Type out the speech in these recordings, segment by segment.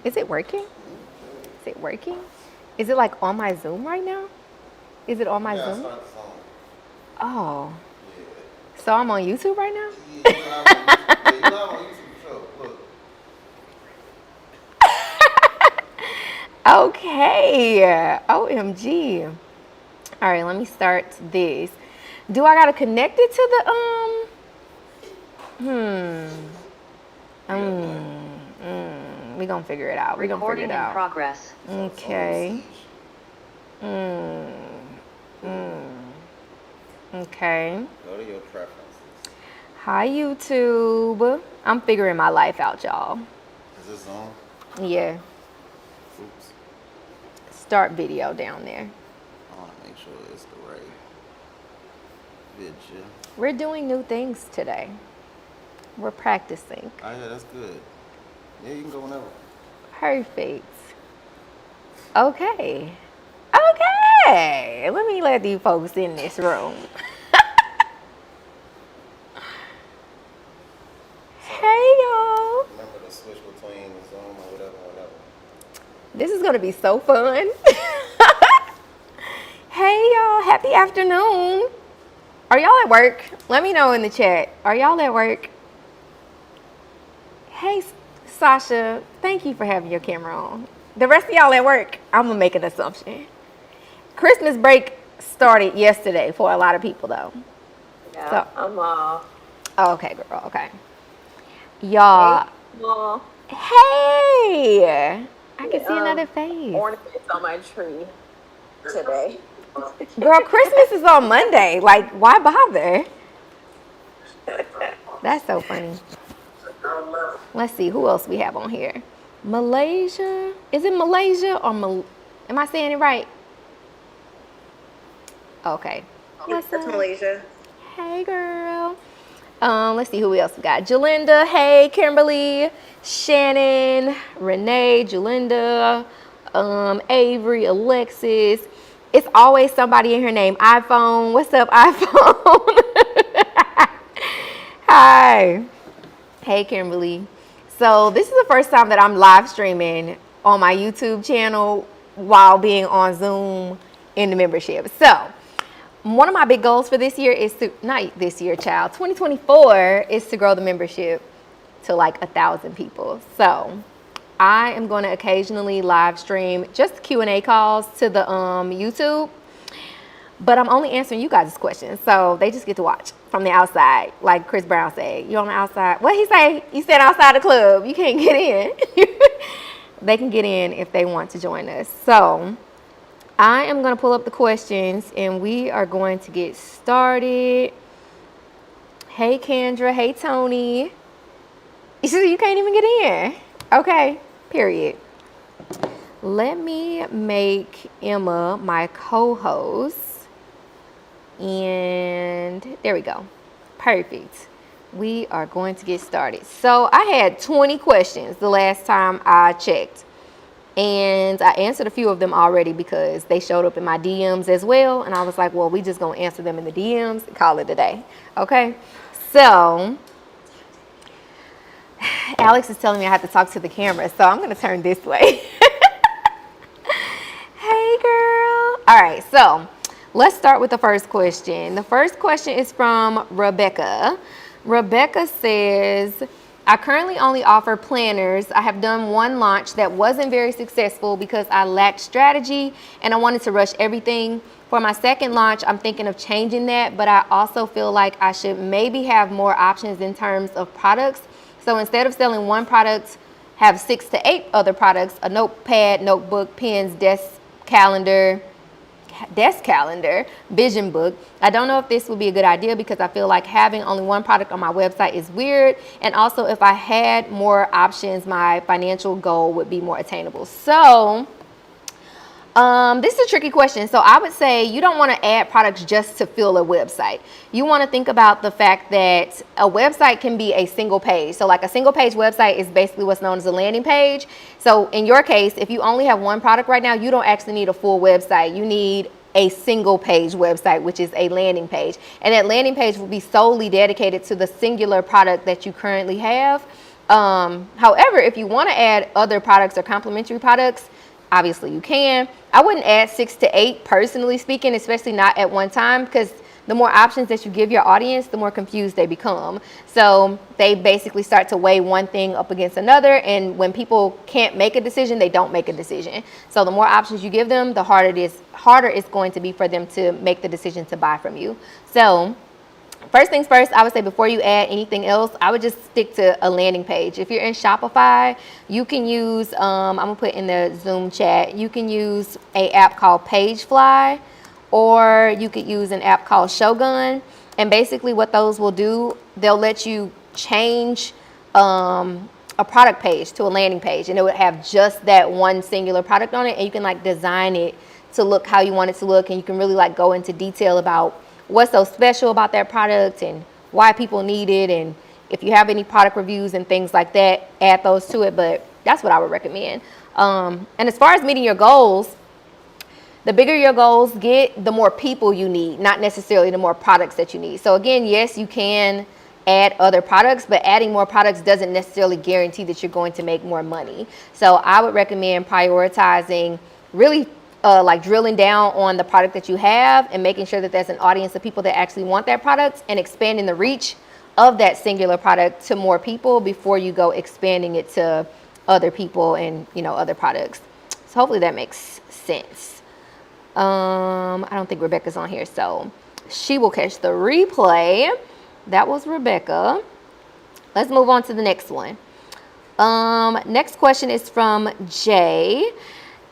Is it working? Is it working? Is it like on my Zoom right now? Is it on my Yeah, Zoom? start the song. Oh, Yeah. so I'm on YouTube right now? Yeah, you live on YouTube. Yeah, you live on YouTube for sure. Look. Okay. OMG. All right, let me start this. Do I gotta connect it to the we gonna figure it out. We gonna figure Recording it in out. progress. Okay. Okay. Go to your preferences. Hi YouTube. I'm figuring my life out, y'all. Is this on? Yeah. Oops. Start video down there. I want to make sure it's the right video. We're doing new things today. We're practicing. Oh, yeah, that's good. Yeah, you can go whenever. Perfect. Okay. Okay. Let me let these folks in this room. Hey, y'all. Remember to switch between Zoom or whatever. This is going to be so fun. Hey, y'all. Happy afternoon. Are y'all at work? Let me know in the chat. Are y'all at work? Hey, Sasha. Thank you for having your camera on. The rest of y'all at work, I'm going to make an assumption. Christmas break started yesterday for a lot of people, though. Yeah, So- I'm off. Oh, okay, girl. Okay. Y'all. Well, Hey. I can see another face. ornaments on my tree today. Girl, Christmas is on Monday. Like, why bother? That's so funny. Let's see who else we have on here. Malaysia. Is it Malaysia or am I saying it right? Okay. What's That's up? Malaysia. Hey, girl. Let's see who else we got. Jalinda. Hey, Kimberly. Shannon. Renee. Jalinda. Avery. Alexis. It's always somebody in here named iPhone. What's up, iPhone? Hi. Hey, Kimberly. So this is the first time that I'm live streaming on my YouTube channel while being on Zoom in the membership. So one of my big goals for this year is to, not this year, child, 2024 is to grow the membership to like 1,000 people. So I am going to occasionally live stream just Q&A calls to the YouTube, but I'm only answering you guys' questions. So they just get to watch from the outside. Like Chris Brown said, you on the outside. What he say? You stand outside the club. You can't get in. They can get in if they want to join us. So I am going to pull up the questions and we are going to get started. Hey, Kendra. Hey, Tony. You can't even get in. Okay, period. Let me make Emma my co-host. And there we go. Perfect. We are going to get started. So I had 20 questions the last time I checked. And I answered a few of them already because they showed up in my DMs as well. And I was like, well, we just gonna answer them in the DMs and call it a day. Okay. So Alex is telling me I have to talk to the camera. So I'm gonna turn this way. Hey, girl. All right. So let's start with the first question. The first question is from Rebecca. Rebecca says, I currently only offer planners. I have done one launch that wasn't very successful because I lacked strategy and I wanted to rush everything. For my second launch, I'm thinking of changing that, but I also feel like I should maybe have more options in terms of products. So instead of selling one product, have 6 to 8 other products, a notepad, notebook, pens, desk calendar, vision book. I don't know if this would be a good idea because I feel like having only one product on my website is weird. And also if I had more options, my financial goal would be more attainable. So this is a tricky question. So I would say you don't want to add products just to fill a website. You want to think about the fact that a website can be a single page. So like a single page website is basically what's known as a landing page. So in your case, if you only have one product right now, you don't actually need a full website. You need a single page website, which is a landing page. And that landing page will be solely dedicated to the singular product that you currently have. However, if you want to add other products or complementary products, obviously you can. I wouldn't add 6 to 8 personally speaking, especially not at one time, because the more options that you give your audience, the more confused they become. So they basically start to weigh one thing up against another, and when people can't make a decision, they don't make a decision. So the more options you give them, the harder it's going to be for them to make the decision to buy from you. So first things first, I would say before you add anything else, I would just stick to a landing page. If you're in Shopify, you can use, I'm gonna put in the Zoom chat, you can use an app called Pagefly, or you could use an app called Shogun. And basically what those will do, they'll let you change a product page to a landing page, and it would have just that one singular product on it, and you can like design it to look how you want it to look, and you can really like go into detail about what's so special about that product and why people need it, and if you have any product reviews and things like that, add those to it. But that's what I would recommend. And as far as meeting your goals, the bigger your goals get, the more people you need, not necessarily the more products that you need. So again, yes, you can add other products, but adding more products doesn't necessarily guarantee that you're going to make more money. So I would recommend prioritizing, really like drilling down on the product that you have and making sure that there's an audience of people that actually want that product, and expanding the reach of that singular product to more people before you go expanding it to other people and, you know, other products. So hopefully that makes sense. I don't think Rebecca's on here, so she will catch the replay. That was Rebecca. Let's move on to the next one. Next question is from Jay.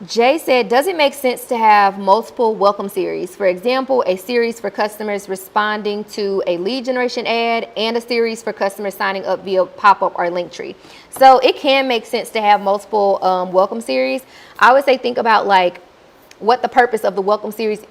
Jay said, does it make sense to have multiple welcome series? For example, a series for customers responding to a lead generation ad and a series for customers signing up via pop-up or Linktree. So it can make sense to have multiple welcome series. I would say think about like what the purpose of the welcome series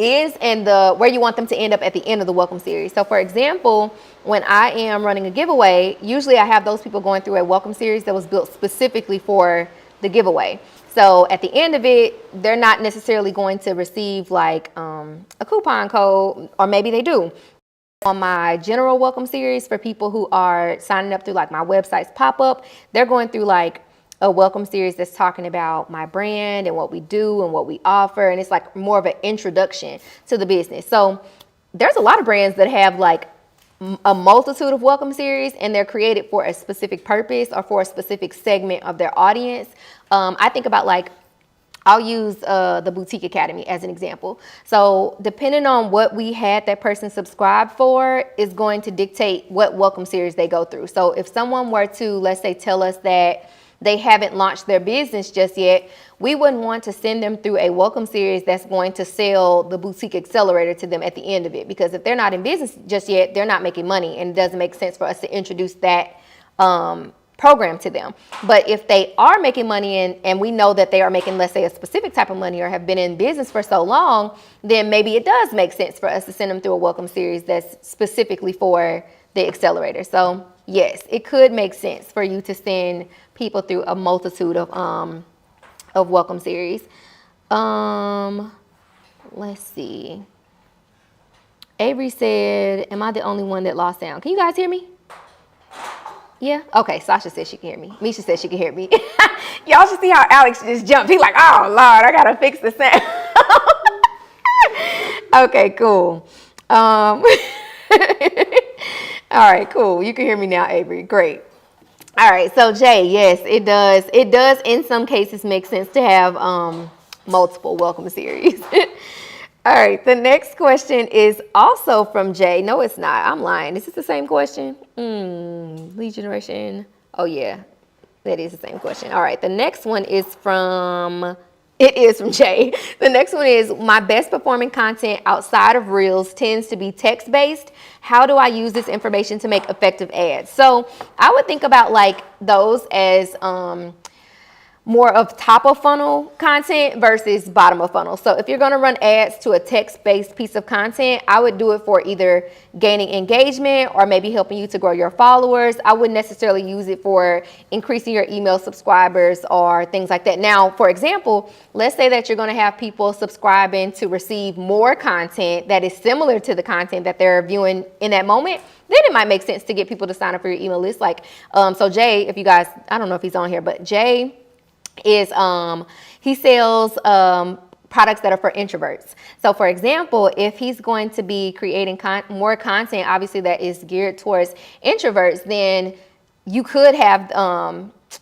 is and where you want them to end up at the end of the welcome series. So for example, when I am running a giveaway, usually I have those people going through a welcome series that was built specifically for the giveaway. So at the end of it, they're not necessarily going to receive like a coupon code, or maybe they do. On my general welcome series for people who are signing up through like my website's pop-up, they're going through like a welcome series that's talking about my brand and what we do and what we offer. And it's like more of an introduction to the business. So there's a lot of brands that have like a multitude of welcome series, and they're created for a specific purpose or for a specific segment of their audience. I think about like, I'll use the Boutique Academy as an example. So depending on what we had that person subscribe for is going to dictate what welcome series they go through. So if someone were to, let's say, tell us that they haven't launched their business just yet, we wouldn't want to send them through a welcome series that's going to sell the Boutique Accelerator to them at the end of it. Because if they're not in business just yet, they're not making money, and it doesn't make sense for us to introduce that program to them. But if they are making money and we know that they are making, let's say, a specific type of money or have been in business for so long, then maybe it does make sense for us to send them through a welcome series that's specifically for the accelerator. So yes, it could make sense for you to send people through a multitude of welcome series. Let's see. Avery said, am I the only one that lost sound? Can you guys hear me? Yeah? Okay, Sasha said she can hear me. Misha said she can hear me. Y'all should see how Alex just jumped. He's like, oh, Lord, I got to fix the sound. Okay, cool. All right, cool. You can hear me now, Avery. Great. All right, so Jay, yes, it does. It does in some cases make sense to have multiple welcome series. All right, the next question is also from Jay. No, it's not. I'm lying. Is this the same question? Lead generation. Oh, yeah, that is the same question. All right, the next one is from Jay. The next one is, my best performing content outside of Reels tends to be text-based. How do I use this information to make effective ads? So I would think about like those as more of top of funnel content versus bottom of funnel. So if you're going to run ads to a text-based piece of content, I would do it for either gaining engagement or maybe helping you to grow your followers. I wouldn't necessarily use it for increasing your email subscribers or things like that. Now, for example, let's say that you're going to have people subscribing to receive more content that is similar to the content that they're viewing in that moment. Then it might make sense to get people to sign up for your email list. Like, so Jay, if you guys, I don't know if he's on here, but Jay is he sells products that are for introverts. So for example, if he's going to be creating more content, obviously that is geared towards introverts, then you could have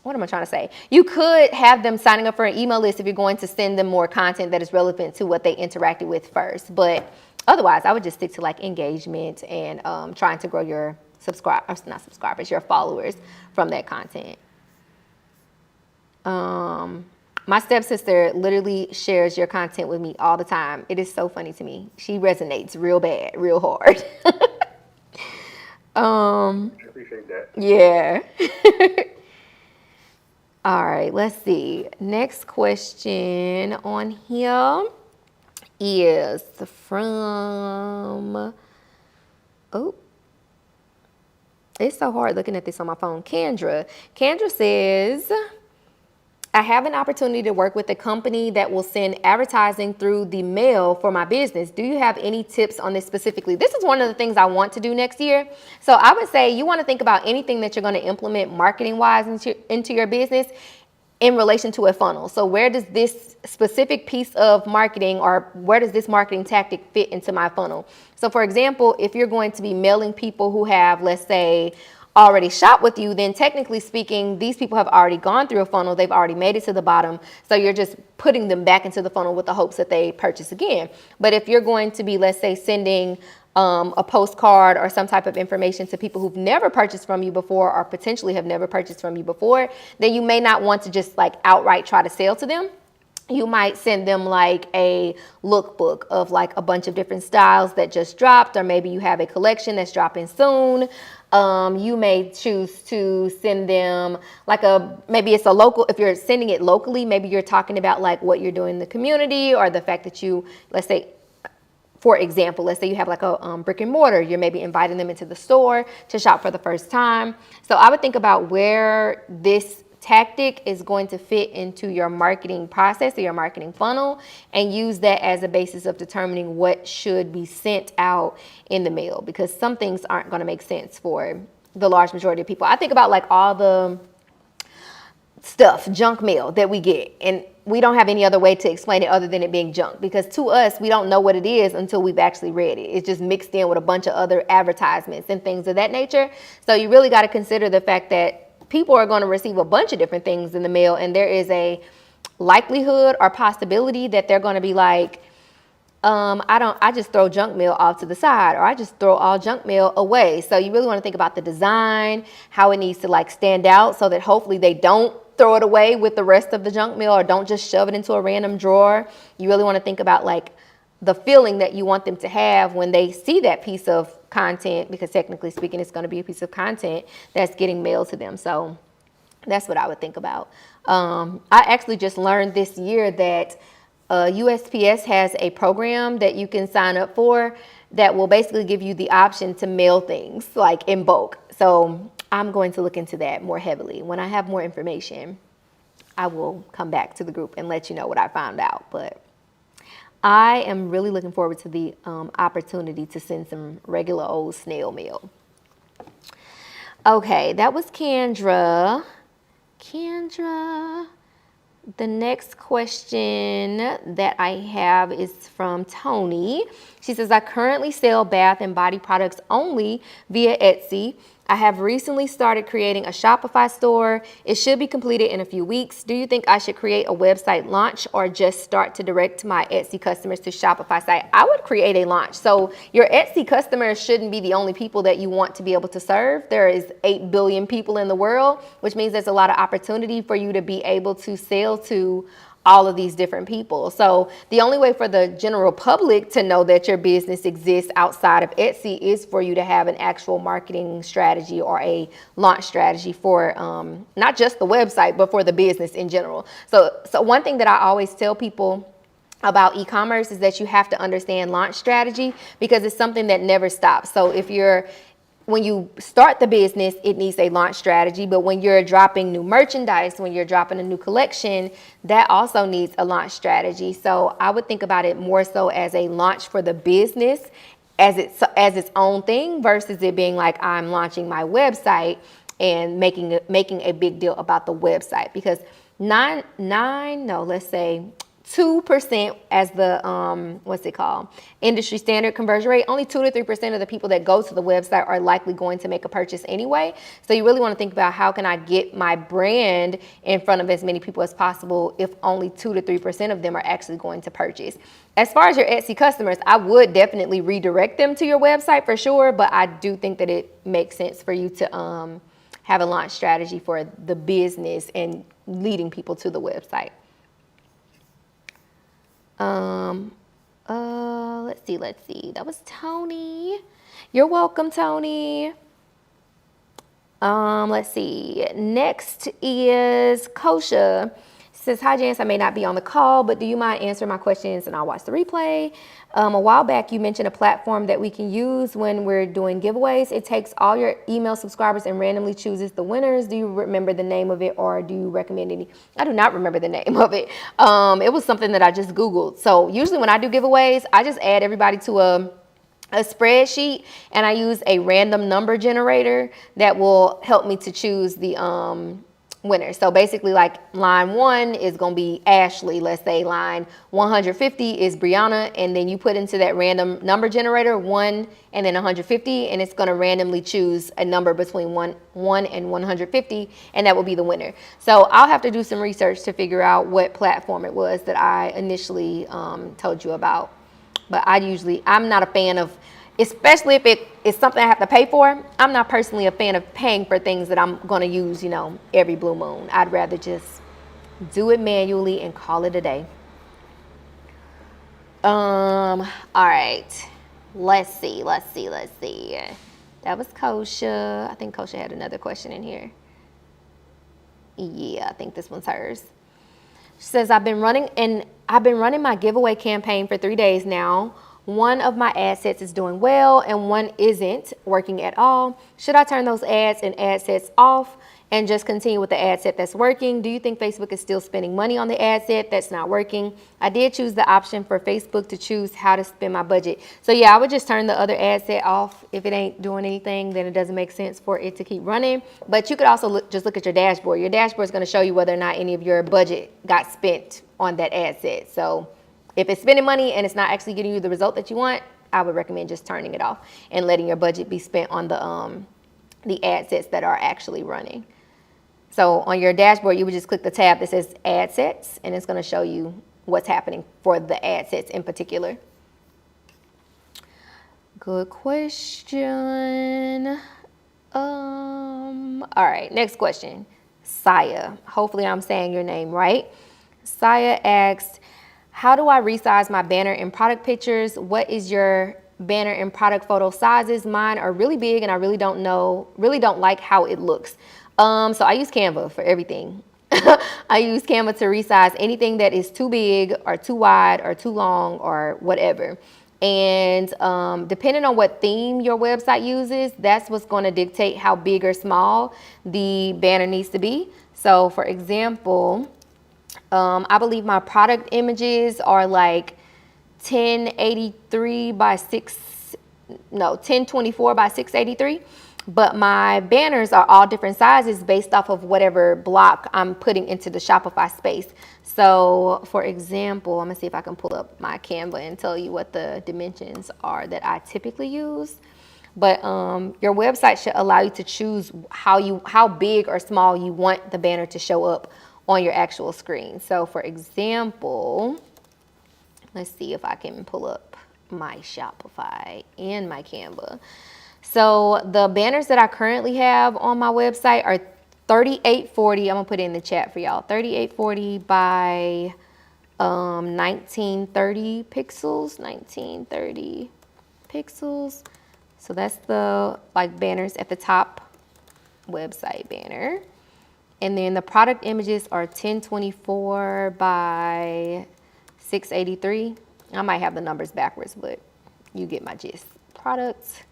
what am I trying to say? You could have them signing up for an email list if you're going to send them more content that is relevant to what they interacted with first. But otherwise, I would just stick to like engagement and trying to grow your your followers from that content. My stepsister literally shares your content with me all the time. It is so funny to me. She resonates real bad, real hard. I appreciate that. Yeah. All right, let's see. Next question on here is from, oh, it's so hard looking at this on my phone. Kendra says, I have an opportunity to work with a company that will send advertising through the mail for my business. Do you have any tips on this specifically? This is one of the things I want to do next year. So I would say you want to think about anything that you're going to implement marketing wise into your business in relation to a funnel. So where does this specific piece of marketing or where does this marketing tactic fit into my funnel? So for example, if you're going to be mailing people who have, let's say, already shopped with you, then technically speaking, these people have already gone through a funnel. They've already made it to the bottom. So you're just putting them back into the funnel with the hopes that they purchase again. But if you're going to be, let's say, sending a postcard or some type of information to people who've never purchased from you before or potentially have never purchased from you before, then you may not want to just like outright try to sell to them. You might send them like a lookbook of like a bunch of different styles that just dropped, or maybe you have a collection that's dropping soon. You may choose to send them like maybe it's a local, if you're sending it locally, maybe you're talking about like what you're doing in the community or the fact that you, let's say, for example, let's say you have like a brick and mortar, you're maybe inviting them into the store to shop for the first time. So I would think about where this tactic is going to fit into your marketing process or your marketing funnel and use that as a basis of determining what should be sent out in the mail, because some things aren't going to make sense for the large majority of people. I think about like all the stuff, junk mail that we get, and we don't have any other way to explain it other than it being junk, because to us, we don't know what it is until we've actually read it. It's just mixed in with a bunch of other advertisements and things of that nature. So you really got to consider the fact that people are going to receive a bunch of different things in the mail, and there is a likelihood or possibility that they're going to be like, I just throw junk mail off to the side, or I just throw all junk mail away. So you really want to think about the design, how it needs to like stand out so that hopefully they don't throw it away with the rest of the junk mail or don't just shove it into a random drawer. You really want to think about like the feeling that you want them to have when they see that piece of content, because technically speaking, it's going to be a piece of content that's getting mailed to them. So that's what I would think about. I actually just learned this year that USPS has a program that you can sign up for that will basically give you the option to mail things like in bulk. So I'm going to look into that more heavily. When I have more information, I will come back to the group and let you know what I found out. But I am really looking forward to the opportunity to send some regular old snail mail. Okay, that was Kendra. The next question that I have is from Tony. She says, I currently sell bath and body products only via Etsy. I have recently started creating a Shopify store. It should be completed in a few weeks. Do you think I should create a website launch or just start to direct my Etsy customers to Shopify site? I would create a launch. So your Etsy customers shouldn't be the only people that you want to be able to serve. There is 8 billion people in the world, which means there's a lot of opportunity for you to be able to sell to all of these different people. So the only way for the general public to know that your business exists outside of Etsy is for you to have an actual marketing strategy or a launch strategy for not just the website, but for the business in general. So one thing that I always tell people about e-commerce is that you have to understand launch strategy, because it's something that never stops. So when you start the business, it needs a launch strategy, but when you're dropping new merchandise, when you're dropping a new collection, that also needs a launch strategy. So I would think about it more so as a launch for the business as its own thing, versus it being like, I'm launching my website and making a big deal about the website. Because 2% as the industry standard conversion rate. Only 2 to 3% of the people that go to the website are likely going to make a purchase anyway. So you really want to think about, how can I get my brand in front of as many people as possible if only 2 to 3% of them are actually going to purchase. As far as your Etsy customers, I would definitely redirect them to your website for sure, but I do think that it makes sense for you to have a launch strategy for the business and leading people to the website. Let's see. That was Tony. You're welcome, Tony. Let's see. Next is Kosha. Says, hi, Janice. I may not be on the call, but do you mind answering my questions and I'll watch the replay? A while back, you mentioned a platform that we can use when we're doing giveaways. It takes all your email subscribers and randomly chooses the winners. Do you remember the name of it, or do you recommend any? I do not remember the name of it. It was something that I just Googled. So usually when I do giveaways, I just add everybody to a spreadsheet, and I use a random number generator that will help me to choose the winner. So basically, like, line 1 is going to be Ashley. Let's say line 150 is Brianna, and then you put into that random number generator 1 and then 150, and it's going to randomly choose a number between 1 and 150, and that will be the winner. So I'll have to do some research to figure out what platform it was that I initially told you about. But I'm not a fan of, especially if it is something I have to pay for, I'm not personally a fan of paying for things that I'm going to use, every blue moon. I'd rather just do it manually and call it a day. All right. Let's see. That was Kosha. I think Kosha had another question in here. Yeah, I think this one's hers. She says, I've been running my giveaway campaign for 3 days now. One of my ad sets is doing well and one isn't working at all. Should I turn those ads and ad sets off and just continue with the ad set that's working? Do you think Facebook is still spending money on the ad set that's not working? I did choose the option for Facebook to choose how to spend my budget. So yeah, I would just turn the other ad set off. If it ain't doing anything, then it doesn't make sense for it to keep running. But you could also just look at your dashboard. Your dashboard is going to show you whether or not any of your budget got spent on that ad set. So if it's spending money and it's not actually getting you the result that you want, I would recommend just turning it off and letting your budget be spent on the ad sets that are actually running. So on your dashboard, you would just click the tab that says ad sets, and it's going to show you what's happening for the ad sets in particular. Good question. All right, next question. Saya. Hopefully I'm saying your name right. Saya asked, how do I resize my banner and product pictures? What is your banner and product photo sizes? Mine are really big and I really don't like how it looks. So I use Canva for everything. I use Canva to resize anything that is too big or too wide or too long or whatever. And depending on what theme your website uses, that's what's going to dictate how big or small the banner needs to be. So for example, I believe my product images are like 1024 by 683. But my banners are all different sizes based off of whatever block I'm putting into the Shopify space. So for example, I'm gonna see if I can pull up my Canva and tell you what the dimensions are that I typically use. But your website should allow you to choose how big or small you want the banner to show up on your actual screen. So for example, let's see if I can pull up my Shopify and my Canva. So the banners that I currently have on my website are 3840. I'm gonna put it in the chat for y'all. 3840 by 1930 pixels, 1930 pixels. So that's the like banners at the top, website banner. And then the product images are 1024 by 683. I might have the numbers backwards, but you get my gist. Product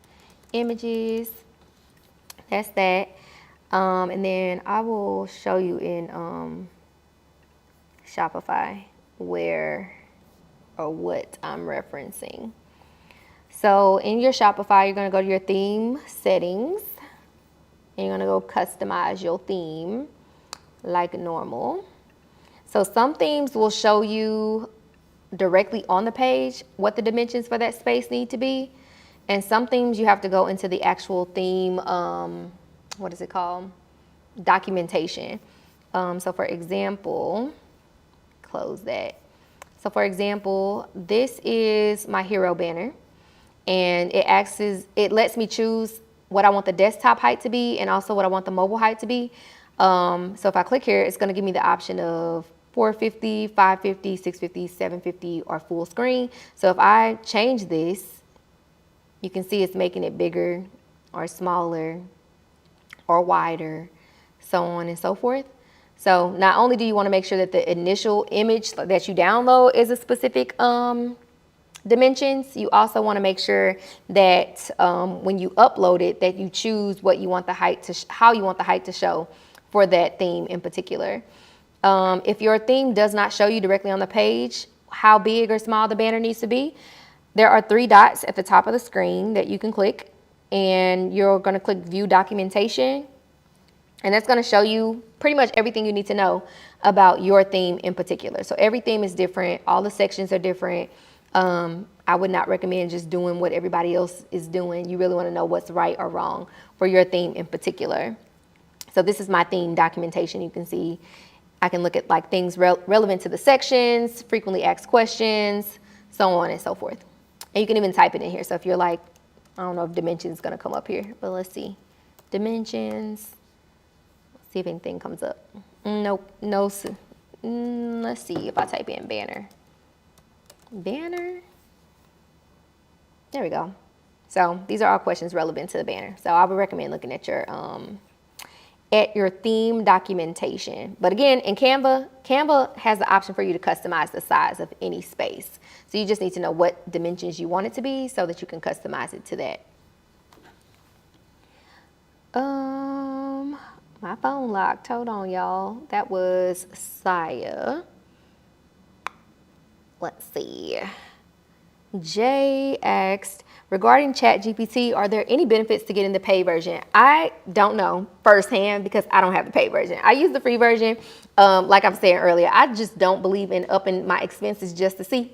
images, that's that. And then I will show you in Shopify where or what I'm referencing. So in your Shopify, you're gonna go to your theme settings and you're gonna go customize your theme like normal. So some themes will show you directly on the page what the dimensions for that space need to be. And some themes you have to go into the actual theme, what is it called? Documentation. So for example, close that. So for example, this is my hero banner and it lets me choose what I want the desktop height to be and also what I want the mobile height to be. So if I click here, it's gonna give me the option of 450, 550, 650, 750, or full screen. So if I change this, you can see it's making it bigger or smaller or wider, so on and so forth. So not only do you want to make sure that the initial image that you download is a specific dimensions, you also want to make sure that when you upload it, that you choose what you want the height to, how you want the height to show for that theme in particular. If your theme does not show you directly on the page how big or small the banner needs to be, there are 3 dots at the top of the screen that you can click, and you're going to click View Documentation, and that's going to show you pretty much everything you need to know about your theme in particular. So every theme is different. All the sections are different. I would not recommend just doing what everybody else is doing. You really want to know what's right or wrong for your theme in particular. So this is my theme documentation. You can see I can look at like things relevant to the sections, frequently asked questions, so on and so forth. And you can even type it in here. So if you're like, I don't know if dimensions is going to come up here, but let's see. Dimensions. Let's see if anything comes up. Nope. No. Let's see if I type in banner. Banner. There we go. So these are all questions relevant to the banner. So I would recommend looking at your theme documentation. But again, in Canva has the option for you to customize the size of any space. So you just need to know what dimensions you want it to be so that you can customize it to that. My phone locked. Hold on, y'all. That was Saya. Let's see. Jay asked, regarding ChatGPT, are there any benefits to getting the paid version? I don't know firsthand because I don't have the paid version. I use the free version. Like I was saying earlier, I just don't believe in upping my expenses just to see.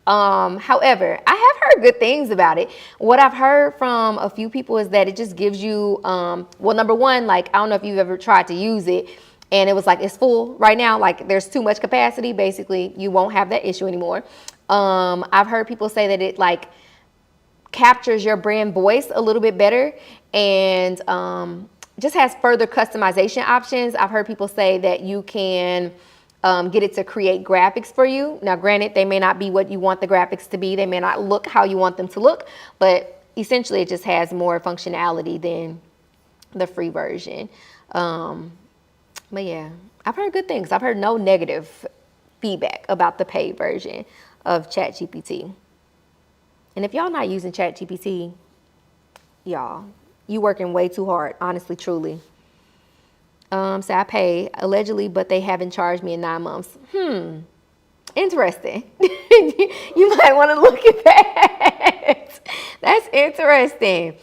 However, I have heard good things about it. What I've heard from a few people is that it just gives you, well, number one, like, I don't know if you've ever tried to use it and it was like, it's full right now. Like there's too much capacity. Basically, you won't have that issue anymore. I've heard people say that it like captures your brand voice a little bit better and just has further customization options. I've heard people say that you can get it to create graphics for you. Now, granted, they may not be what you want the graphics to be. They may not look how you want them to look, but essentially it just has more functionality than the free version. But yeah, I've heard good things. I've heard no negative feedback about the paid version of ChatGPT. And if y'all not using ChatGPT, y'all, you working way too hard, honestly, truly. So I pay allegedly, but they haven't charged me in 9 months. Interesting. You might want to look at that. That's interesting.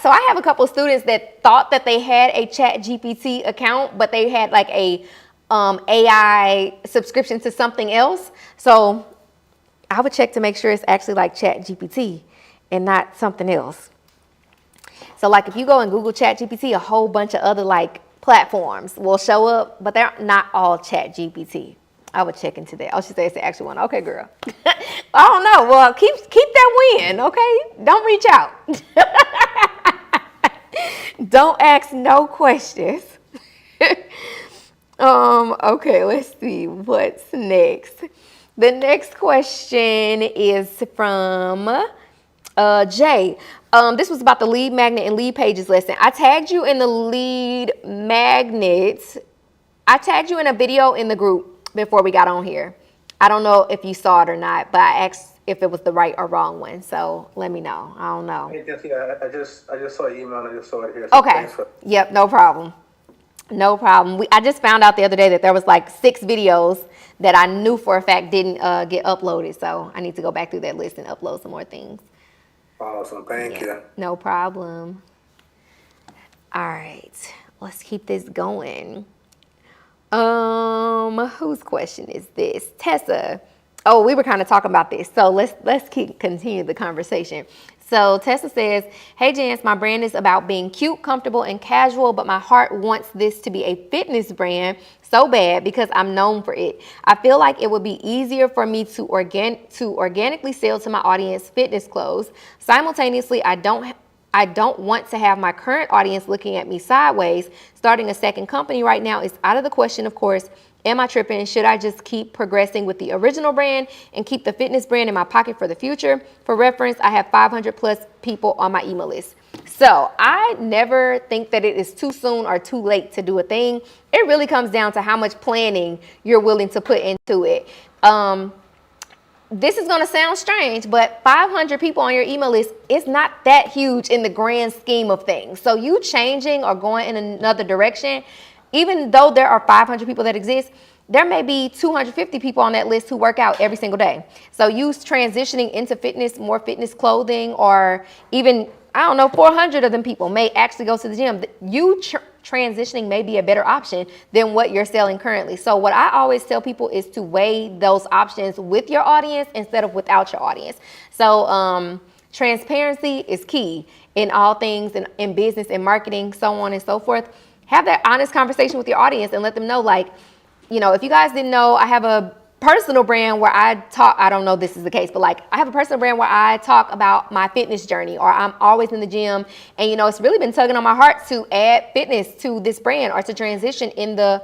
So I have a couple of students that thought that they had a ChatGPT account, but they had like a AI subscription to something else. So I would check to make sure it's actually like ChatGPT and not something else. So like if you go and Google ChatGPT, a whole bunch of other like platforms will show up, but they're not all ChatGPT. I would check into that. Oh, she said it's the actual one. Okay, girl. I don't know. Well, keep that win, okay? Don't reach out. Don't ask no questions. Okay, let's see what's next. The next question is from Jay. This was about the lead magnet and lead pages lesson. I tagged you in the lead magnets. I tagged you in a video in the group before we got on here. I don't know if you saw it or not, but I asked if it was the right or wrong one. So let me know. I don't know. Hey, Jesse, I just saw your email and I just saw it here. So Okay. Yep, no problem. No problem. I just found out the other day that there was like 6 videos that I knew for a fact didn't get uploaded. So I need to go back through that list and upload some more things. Awesome. Thank you. No problem. All right, let's keep this going. Whose question is this? Tessa. Oh, we were kind of talking about this, so let's continue the conversation. So Tessa says, hey Jance, my brand is about being cute, comfortable, and casual, but my heart wants this to be a fitness brand so bad because I'm known for it. I feel like it would be easier for me to organically sell to my audience fitness clothes. Simultaneously, I don't want to have my current audience looking at me sideways. Starting a second company right now is out of the question, of course. Am I tripping? Should I just keep progressing with the original brand and keep the fitness brand in my pocket for the future? For reference, I have 500 plus people on my email list. So I never think that it is too soon or too late to do a thing. It really comes down to how much planning you're willing to put into it. This is going to sound strange, but 500 people on your email list is not that huge in the grand scheme of things. So you changing or going in another direction, even though there are 500 people that exist, there may be 250 people on that list who work out every single day. So you transitioning into fitness, more fitness clothing, or even, I don't know, 400 of them people may actually go to the gym. You transitioning may be a better option than what you're selling currently. So what I always tell people is to weigh those options with your audience instead of without your audience. So transparency is key in all things in business and marketing, so on and so forth. Have that honest conversation with your audience and let them know, like, you know, if you guys didn't know, I have a personal brand where I talk, I don't know if this is the case, but like I have a personal brand where I talk about my fitness journey, or I'm always in the gym, and you know, it's really been tugging on my heart to add fitness to this brand or to transition in a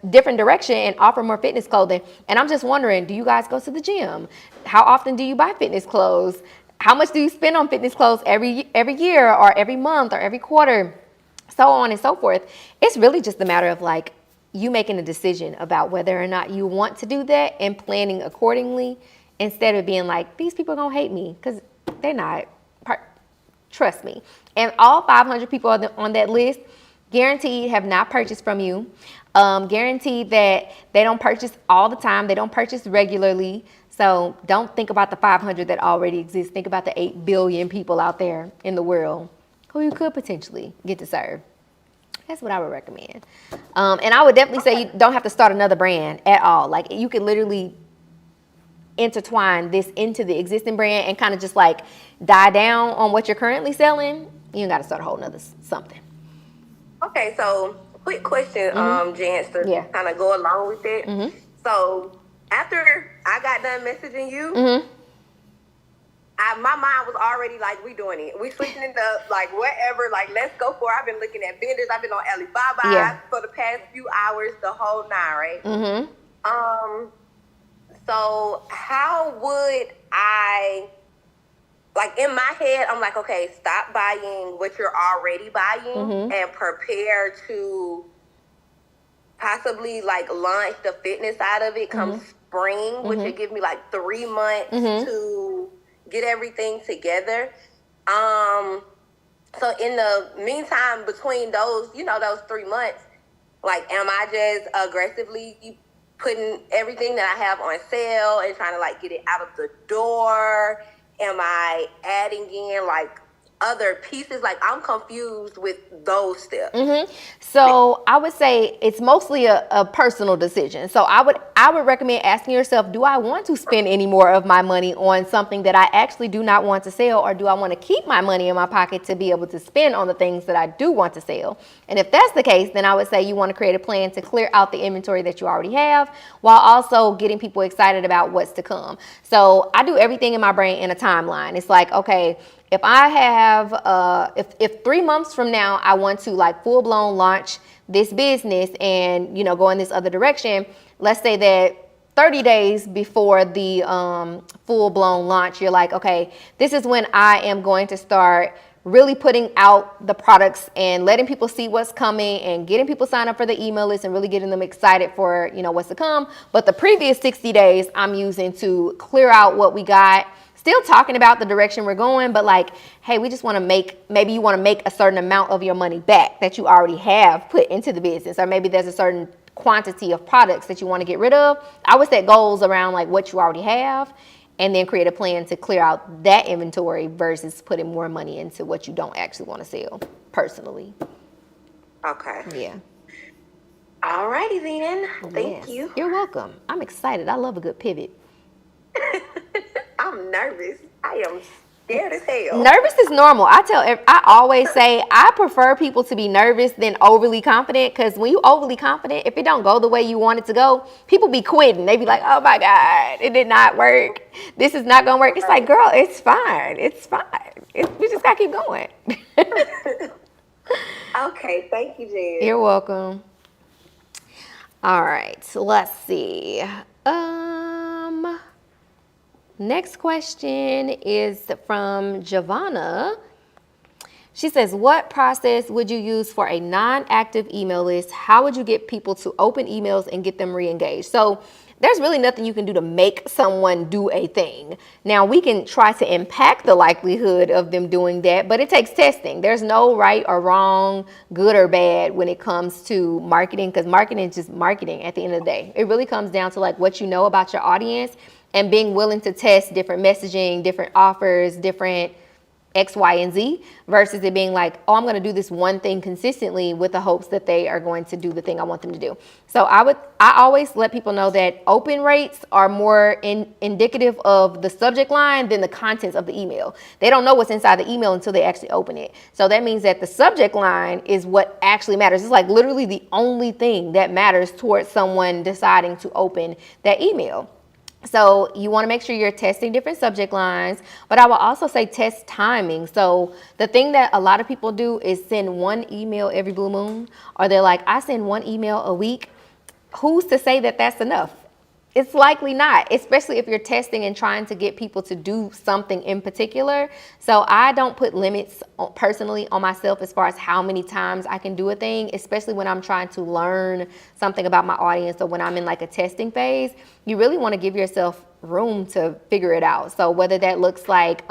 different direction and offer more fitness clothing. And I'm just wondering, do you guys go to the gym? How often do you buy fitness clothes? How much do you spend on fitness clothes every year or every month or every quarter? So on and so forth. It's really just a matter of like you making a decision about whether or not you want to do that and planning accordingly, instead of being like, these people are gonna hate me, because they're not. Trust me. And all 500 people on that list guaranteed have not purchased from you. Guaranteed that they don't purchase all the time. They don't purchase regularly. So don't think about the 500 that already exist. Think about the 8 billion people out there in the world who you could potentially get to serve. That's what I would recommend. And I would definitely say you don't have to start another brand at all. Like you could literally intertwine this into the existing brand and kind of just like die down on what you're currently selling. You ain't got to start a whole nother something. Okay, so quick question, Jance, to kind of go along with it. So after I got done messaging you, my mind was already like, we doing it. We switching it up, like whatever, like let's go for it. I've been looking at vendors. I've been on Alibaba for the past few hours, the whole 9, right? So how would I, like in my head, I'm like, okay, stop buying what you're already buying and prepare to possibly like launch the side out of it come spring, which would give me like 3 months to get everything together. So in the meantime, between those, those 3 months, like, am I just aggressively putting everything that I have on sale and trying to like get it out of the door? Am I adding in like other pieces? Like I'm confused with those steps. So I would say it's mostly a personal decision. So I would recommend asking yourself, do I want to spend any more of my money on something that I actually do not want to sell, or do I want to keep my money in my pocket to be able to spend on the things that I do want to sell? And if that's the case, then I would say you want to create a plan to clear out the inventory that you already have while also getting people excited about what's to come. So I do everything in my brain in a timeline. It's like, okay, if I have, if 3 months from now, I want to like full blown launch this business and, go in this other direction, let's say that 30 days before the full-blown launch, you're like, okay, this is when I am going to start really putting out the products and letting people see what's coming and getting people signed up for the email list and really getting them excited for, what's to come. But the previous 60 days I'm using to clear out what we got, still talking about the direction we're going, but like, hey, we just want to maybe you want to make a certain amount of your money back that you already have put into the business, or maybe there's a certain quantity of products that you want to get rid of. I would set goals around like what you already have and then create a plan to clear out that inventory versus putting more money into what you don't actually want to sell personally. Okay. Yeah. Alrighty then. Thank you. You're welcome. I'm excited. I love a good pivot. I'm nervous. I am scared as hell. Nervous is normal. I always say I prefer people to be nervous than overly confident, because when you overly confident, if it don't go the way you want it to go, people be quitting. They be like, oh my God, it did not work. This is not going to work. It's like, girl, it's fine. It's fine. We just got to keep going. Okay. Thank you, Jen. You're welcome. All right. So let's see. Next question is from Giovanna. She says, what process would you use for a non-active email list? How would you get people to open emails and get them re-engaged? So there's really nothing you can do to make someone do a thing. Now, we can try to impact the likelihood of them doing that, but it takes testing. There's no right or wrong, good or bad when it comes to marketing, because marketing is just marketing at the end of the day. It really comes down to like what you know about your audience and being willing to test different messaging, different offers, different X, Y, and Z, versus it being like, oh, I'm going to do this one thing consistently with the hopes that they are going to do the thing I want them to do. So I always let people know that open rates are more indicative of the subject line than the contents of the email. They don't know what's inside the email until they actually open it. So that means that the subject line is what actually matters. It's like literally the only thing that matters towards someone deciding to open that email. So you want to make sure you're testing different subject lines, but I will also say test timing. So the thing that a lot of people do is send one email every blue moon, or they're like, I send one email a week. Who's to say that that's enough? It's likely not, especially if you're testing and trying to get people to do something in particular. So I don't put limits personally on myself as far as how many times I can do a thing, especially when I'm trying to learn something about my audience, or when I'm in like a testing phase. You really want to give yourself room to figure it out. So whether that looks like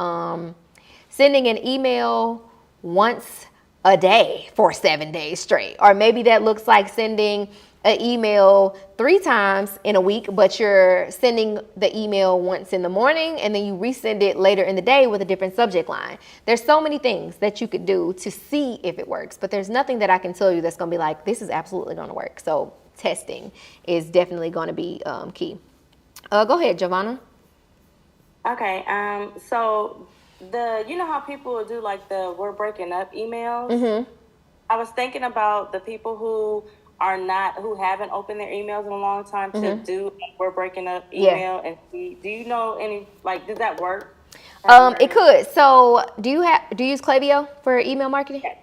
sending an email once a day for 7 days straight, or maybe that looks like sending an email 3 times in a week, but you're sending the email once in the morning and then you resend it later in the day with a different subject line. There's so many things that you could do to see if it works, but there's nothing that I can tell you that's going to be like, this is absolutely going to work. So testing is definitely going to be key. Go ahead, Giovanna. Okay. So you know how people will do like the we're breaking up emails? Mm-hmm. I was thinking about the people who haven't opened their emails in a long time to do we're breaking up email and see. Do you know any, like, does that work? It could. So do you use Klaviyo for email marketing? Okay.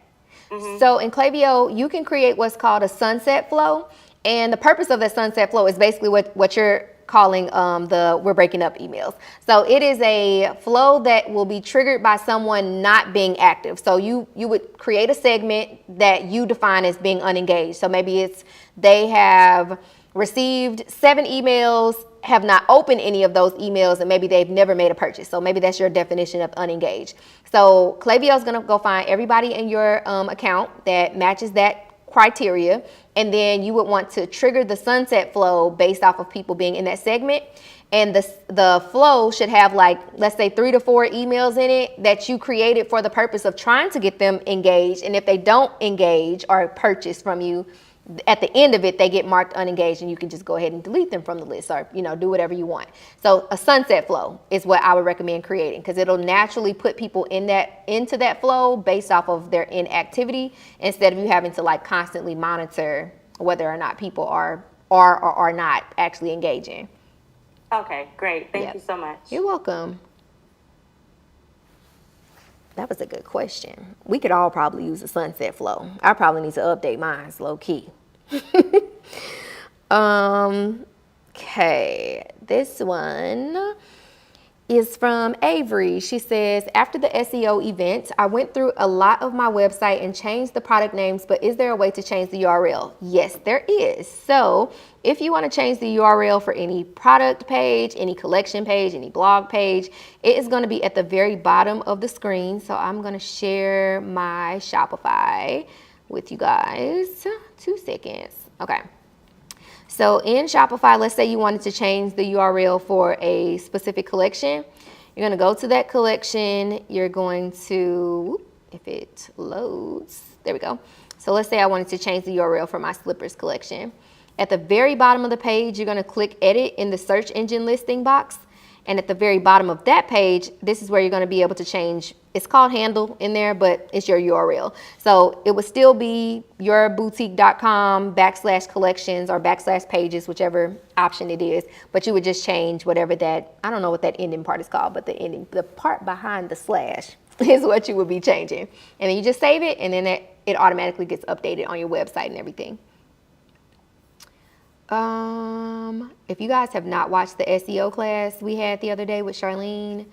Mm-hmm. So in Klaviyo, you can create what's called a sunset flow. And the purpose of that sunset flow is basically what you're calling the we're breaking up emails. So it is a flow that will be triggered by someone not being active. So you would create a segment that you define as being unengaged. So maybe it's they have received 7 emails, have not opened any of those emails, and maybe they've never made a purchase. So maybe that's your definition of unengaged. So Klaviyo is going to go find everybody in your account that matches that criteria, and then you would want to trigger the sunset flow based off of people being in that segment. And the flow should have, like, let's say 3 to 4 emails in it that you created for the purpose of trying to get them engaged. And if they don't engage or purchase from you, at the end of it, they get marked unengaged, and you can just go ahead and delete them from the list, or do whatever you want. So a sunset flow is what I would recommend creating, because it'll naturally put people into that flow based off of their inactivity, instead of you having to like constantly monitor whether or not people are or are not actually engaging. Okay, great. Thank you so much. You're welcome. That was a good question. We could all probably use a sunset flow. I probably need to update mine, low key. Okay, this one is from Avery. She says, after the SEO event, I went through a lot of my website and changed the product names, but is there a way to change the URL? Yes, there is. So if you want to change the URL for any product page, any collection page, any blog page, it is going to be at the very bottom of the screen. So I'm going to share my Shopify with you guys. 2 seconds. Okay. So in Shopify, let's say you wanted to change the URL for a specific collection. You're going to go to that collection. You're going to, if it loads, there we go. So let's say I wanted to change the URL for my slippers collection. At the very bottom of the page, you're going to click edit in the search engine listing box. And at the very bottom of that page, this is where you're going to be able to change. It's called handle in there, but it's your URL. So it would still be yourboutique.com/collections or /pages, whichever option it is. But you would just change whatever that, I don't know what that ending part is called, but the part behind the slash is what you would be changing. And then you just save it, and then it automatically gets updated on your website and everything. If you guys have not watched the SEO class we had the other day with Charlene,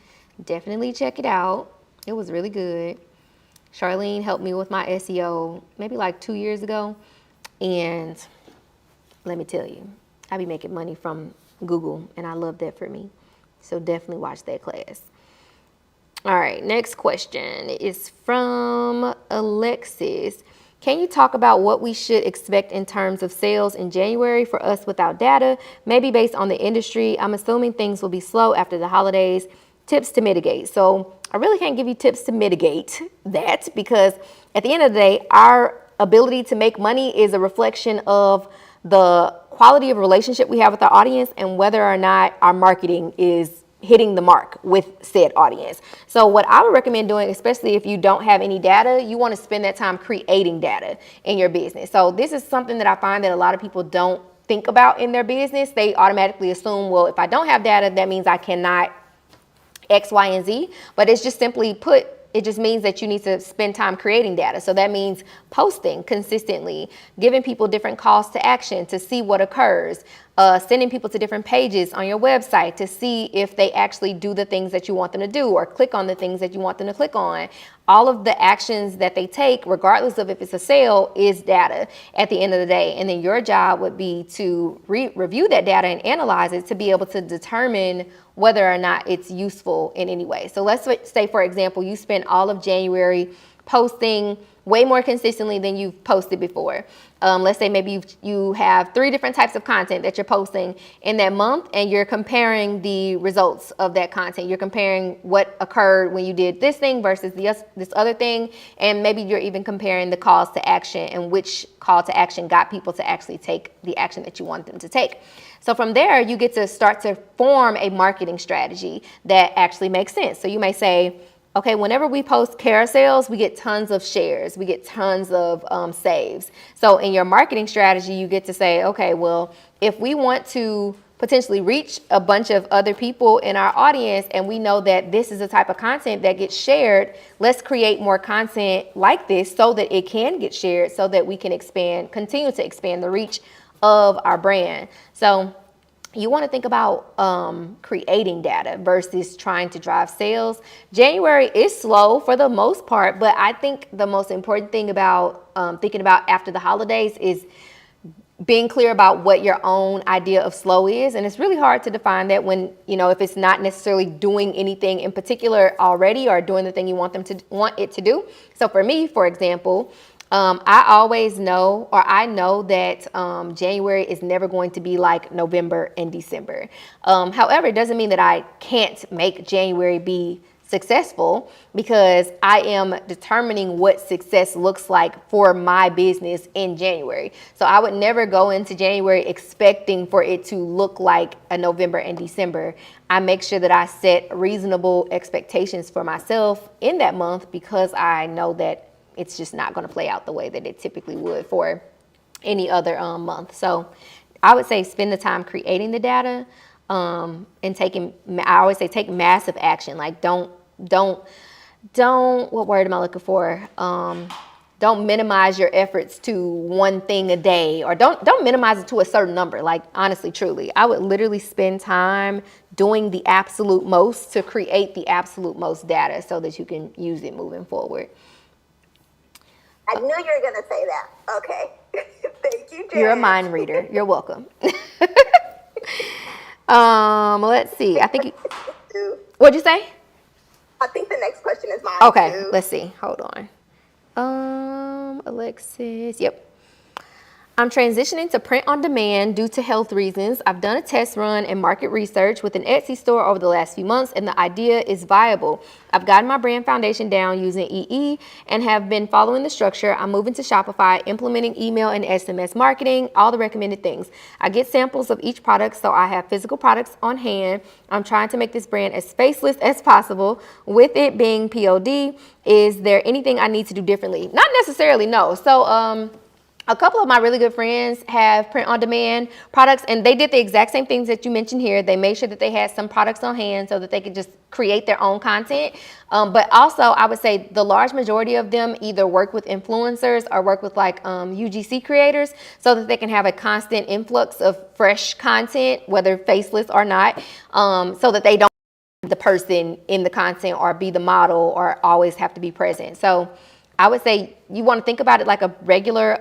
definitely check it out. It was really good. Charlene helped me with my SEO maybe like 2 years ago. And let me tell you, I be making money from Google, and I love that for me. So definitely watch that class. All right, next question is from Alexis. Can you talk about what we should expect in terms of sales in January for us without data? Maybe based on the industry. I'm assuming things will be slow after the holidays. Tips to mitigate. So I really can't give you tips to mitigate that, because at the end of the day, our ability to make money is a reflection of the quality of relationship we have with our audience and whether or not our marketing is hitting the mark with said audience. So what I would recommend doing, especially if you don't have any data, you want to spend that time creating data in your business. So this is something that I find that a lot of people don't think about in their business. They automatically assume, well, if I don't have data, that means I cannot X, Y, and Z. But it's just simply put, it just means that you need to spend time creating data. So that means posting consistently, giving people different calls to action to see what occurs, sending people to different pages on your website to see if they actually do the things that you want them to do or click on the things that you want them to click on. All of the actions that they take, regardless of if it's a sale, is data at the end of the day. And then your job would be to review that data and analyze it to be able to determine whether or not it's useful in any way. So let's say, for example, you spend all of January posting way more consistently than you've posted before. Let's say maybe you have 3 different types of content that you're posting in that month, and you're comparing the results of that content. You're comparing what occurred when you did this thing versus this other thing, and maybe you're even comparing the calls to action and which call to action got people to actually take the action that you want them to take. So from there, you get to start to form a marketing strategy that actually makes sense. So you may say, okay, whenever we post carousels, we get tons of shares, we get tons of saves. So in your marketing strategy, you get to say, okay, well, if we want to potentially reach a bunch of other people in our audience, and we know that this is the type of content that gets shared, let's create more content like this so that it can get shared, so that we can continue to expand the reach of our brand. So you want to think about creating data versus trying to drive sales. January is slow for the most part, but I think the most important thing about thinking about after the holidays is being clear about what your own idea of slow is. And it's really hard to define that when, if it's not necessarily doing anything in particular already or doing the thing you want it to do. So for me, for example, I know that January is never going to be like November and December. However, it doesn't mean that I can't make January be successful, because I am determining what success looks like for my business in January. So I would never go into January expecting for it to look like a November and December. I make sure that I set reasonable expectations for myself in that month, because I know that it's just not going to play out the way that it typically would for any other month. So I would say spend the time creating the data and I always say take massive action. Like don't, what word am I looking for? don't minimize your efforts to one thing a day, or don't minimize it to a certain number. Like, honestly, truly, I would literally spend time doing the absolute most to create the absolute most data so that you can use it moving forward. I knew you were going to say that. Okay. Thank you, Jen. You're a mind reader. You're welcome. Let's see. I think what'd you say? I think the next question is mine. Okay, too. let's see. Hold on. Alexis. Yep. I'm transitioning to print on demand due to health reasons. I've done a test run and market research with an Etsy store over the last few months, and the idea is viable. I've gotten my brand foundation down using EE and have been following the structure. I'm moving to Shopify, implementing email and SMS marketing, all the recommended things. I get samples of each product, so I have physical products on hand. I'm trying to make this brand as faceless as possible. With it being POD, is there anything I need to do differently? Not necessarily, no. So, a couple of my really good friends have print on demand products, and they did the exact same things that you mentioned here. They made sure that they had some products on hand so that they could just create their own content. But also, I would say the large majority of them either work with influencers or work with like UGC creators so that they can have a constant influx of fresh content, whether faceless or not, so that they don't be the person in the content or be the model or always have to be present. So I would say you want to think about it like a regular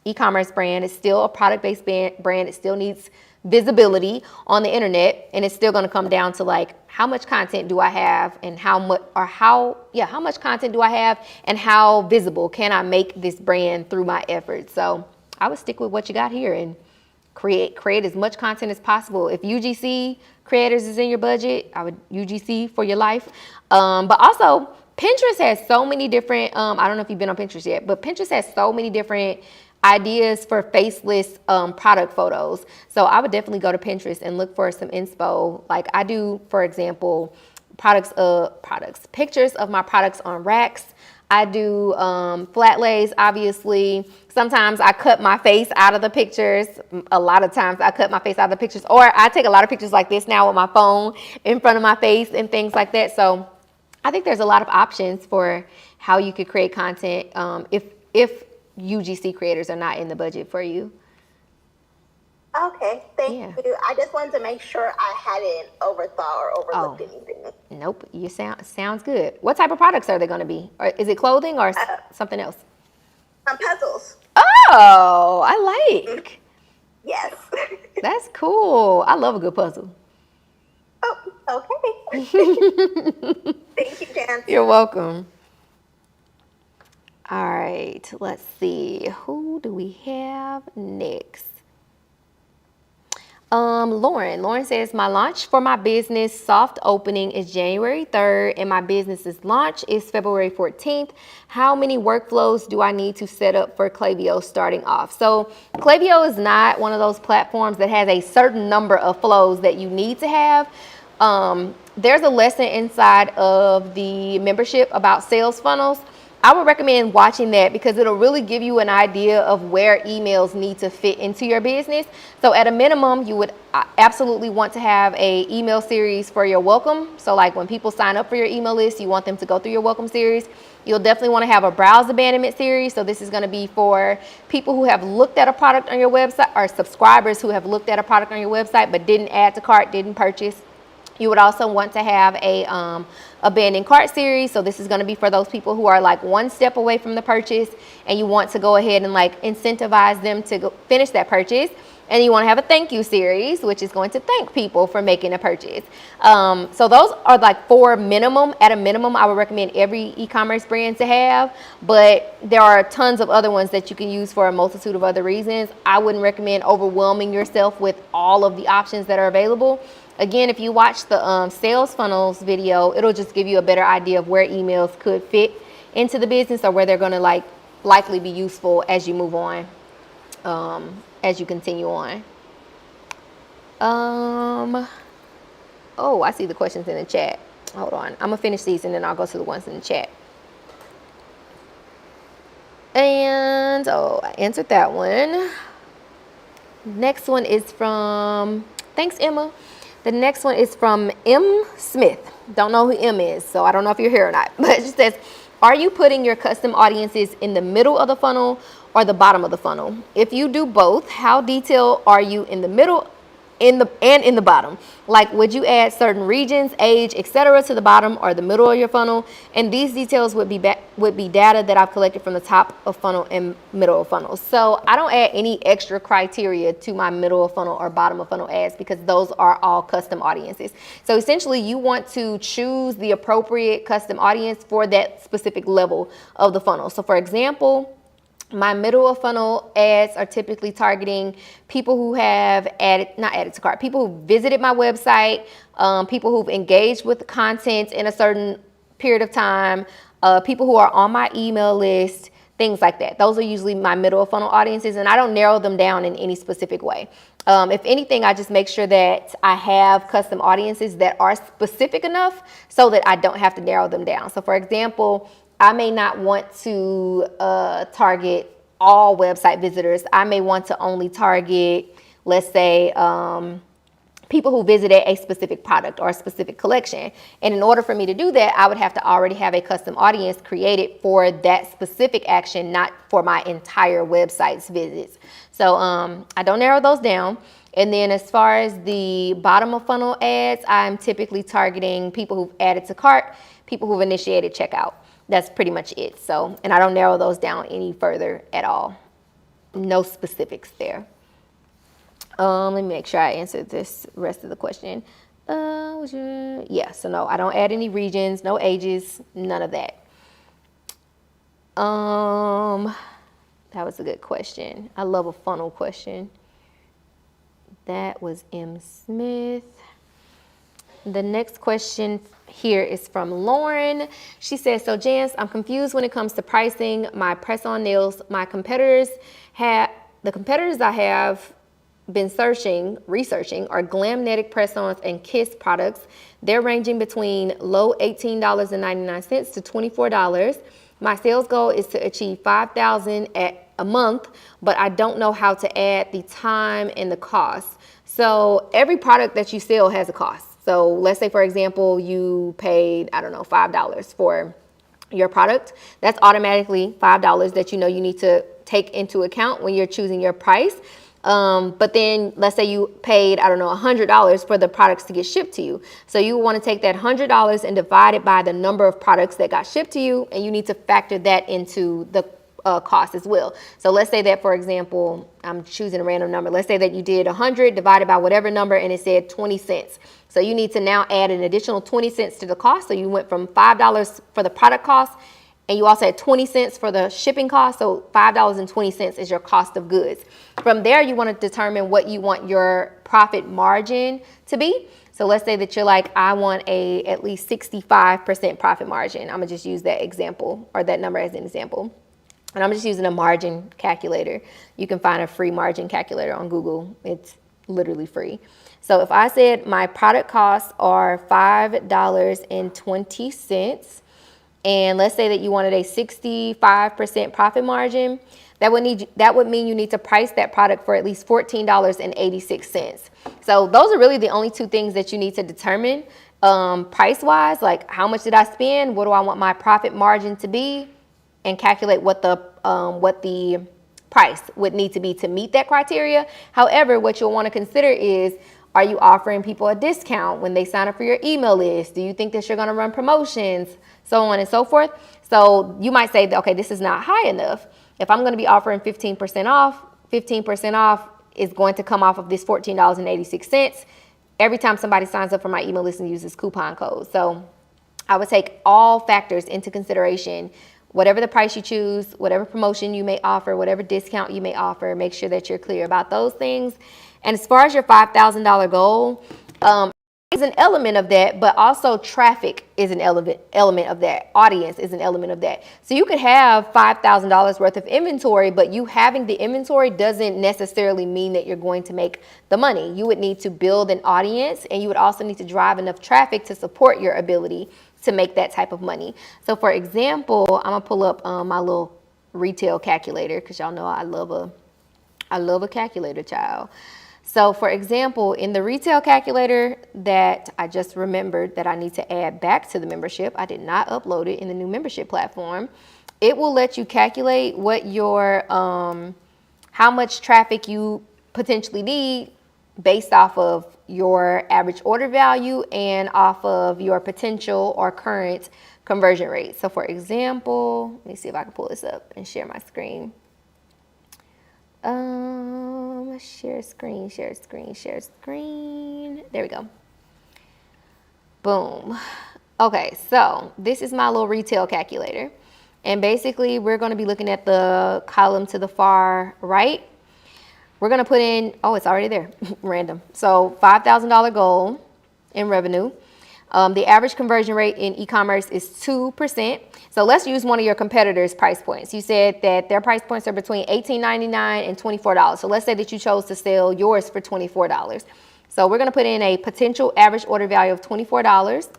e-commerce brand. It's still a product-based brand. It still needs visibility on the internet, and it's still going to come down to like how much content do I have, and how much content do I have, and how visible can I make this brand through my efforts. So I would stick with what you got here and create as much content as possible. If UGC creators is in your budget, I would UGC for your life. But also, Pinterest has so many different, I don't know if you've been on Pinterest yet, but Pinterest has so many different ideas for faceless product photos. So I would definitely go to Pinterest and look for some inspo. Like I do, for example, pictures of my products on racks. I do flat lays, obviously. Sometimes I cut my face out of the pictures. A lot of times I cut my face out of the pictures, or I take a lot of pictures like this now with my phone in front of my face and things like that. So I think there's a lot of options for how you could create content if UGC creators are not in the budget for you. Okay, thank you. I just wanted to make sure I hadn't overthought or overlooked anything. Nope, you sounds good. What type of products are they going to be? Or is it clothing or something else? Puzzles. Oh, I like. Yes. That's cool. I love a good puzzle. Oh, okay. Thank you, Jan. You're welcome. All right, let's see. Who do we have next? Lauren says, my launch for my business soft opening is January 3rd, and my business's launch is February 14th. How many workflows do I need to set up for Klaviyo starting off? So Klaviyo is not one of those platforms that has a certain number of flows that you need to have. There's a lesson inside of the membership about sales funnels. I would recommend watching that because it'll really give you an idea of where emails need to fit into your business. So at a minimum, you would absolutely want to have a email series for your welcome. So like when people sign up for your email list, you want them to go through your welcome series. You'll definitely want to have a browse abandonment series. So this is going to be for people who have looked at a product on your website, or subscribers who have looked at a product on your website but didn't add to cart, didn't purchase. You would also want to have a abandoned cart series. So this is going to be for those people who are like one step away from the purchase, and you want to go ahead and like incentivize them to go finish that purchase. And you want to have a thank you series, which is going to thank people for making a purchase. So those are like four minimum. At a minimum, I would recommend every e-commerce brand to have, but there are tons of other ones that you can use for a multitude of other reasons. I wouldn't recommend overwhelming yourself with all of the options that are available. Again, if you watch the sales funnels video, it'll just give you a better idea of where emails could fit into the business, or where they're going to likely be useful as you move on, as you continue on. Oh, I see the questions in the chat. Hold on. I'm going to finish these and then I'll go to the ones in the chat. And, I answered that one. Next one is from, thanks, Emma. The next one is from M. Smith. Don't know who M is, so I don't know if you're here or not. But it just says, are you putting your custom audiences in the middle of the funnel or the bottom of the funnel? If you do both, how detailed are you in the middle in the bottom? Like, would you add certain regions, age, etc. to the bottom or the middle of your funnel? And these details would be data that I've collected from the top of funnel and middle of funnel. So I don't add any extra criteria to my middle of funnel or bottom of funnel ads because those are all custom audiences. So essentially you want to choose the appropriate custom audience for that specific level of the funnel. So for example, my middle of funnel ads are typically targeting people who have people who visited my website, people who've engaged with the content in a certain period of time, people who are on my email list, things like that. Those are usually my middle of funnel audiences, and I don't narrow them down in any specific way. If anything, I just make sure that I have custom audiences that are specific enough so that I don't have to narrow them down. So for example, I may not want to target all website visitors. I may want to only target, let's say, people who visited a specific product or a specific collection. And in order for me to do that, I would have to already have a custom audience created for that specific action, not for my entire website's visits. So I don't narrow those down. And then as far as the bottom of funnel ads, I'm typically targeting people who've added to cart, people who've initiated checkout. That's pretty much it. So, and I don't narrow those down any further at all. No specifics there. Let me make sure I answered this rest of the question. Yeah, so no, I don't add any regions, no ages, none of that. That was a good question. I love a funnel question. That was M. Smith. The next question here is from Lauren. She says, so Jance, I'm confused when it comes to pricing my press-on nails. The competitors I have been researching are Glamnetic press-ons and Kiss products. They're ranging between low $18.99 to $24. My sales goal is to achieve $5,000 at a month, but I don't know how to add the time and the cost. So every product that you sell has a cost. So let's say, for example, you paid, I don't know, $5 for your product. That's automatically $5 that you know you need to take into account when you're choosing your price. But then let's say you paid, I don't know, $100 for the products to get shipped to you. So you want to take that $100 and divide it by the number of products that got shipped to you, and you need to factor that into the cost as well. So let's say that, for example, I'm choosing a random number. Let's say that you did 100 divided by whatever number and it said 20 cents. So you need to now add an additional 20 cents to the cost. So you went from $5 for the product cost and you also had 20 cents for the shipping cost. So $5.20 is your cost of goods. From there, you want to determine what you want your profit margin to be. So let's say that you're like, I want at least 65% profit margin. I'm gonna just use that example or that number as an example. And I'm just using a margin calculator. You can find a free margin calculator on Google. It's literally free. So if I said my product costs are $5.20, and let's say that you wanted a 65% profit margin, that would mean you need to price that product for at least $14.86. So those are really the only two things that you need to determine price-wise, like how much did I spend? What do I want my profit margin to be? And calculate what the price would need to be to meet that criteria. However, what you'll want to consider is, are you offering people a discount when they sign up for your email list? Do you think that you're going to run promotions? So on and so forth. So you might say that, okay, this is not high enough. If I'm going to be offering 15% off, 15% off is going to come off of this $14.86 every time somebody signs up for my email list and uses coupon code. So I would take all factors into consideration. Whatever the price you choose, whatever promotion you may offer, whatever discount you may offer, make sure that you're clear about those things. And as far as your $5,000 goal, is an element of that, but also traffic is an element of that. Audience is an element of that. So you could have $5,000 worth of inventory, but you having the inventory doesn't necessarily mean that you're going to make the money. You would need to build an audience, and you would also need to drive enough traffic to support your ability to make that type of money. So for example, I'm gonna pull up my little retail calculator because y'all know I love a calculator, child. So for example, in the retail calculator that I just remembered that I need to add back to the membership, I did not upload it in the new membership platform. It will let you calculate what your, how much traffic you potentially need based off of your average order value and off of your potential or current conversion rate. So for example, let me see if I can pull this up and share my screen. Share screen. There we go. Boom. Okay, so this is my little retail calculator. And basically, we're going to be looking at the column to the far right. We're going to put in, oh, it's already there, random. So $5,000 goal in revenue. The average conversion rate in e-commerce is 2%. So let's use one of your competitors' price points. You said that their price points are between $18.99 and $24. So let's say that you chose to sell yours for $24. So we're going to put in a potential average order value of $24.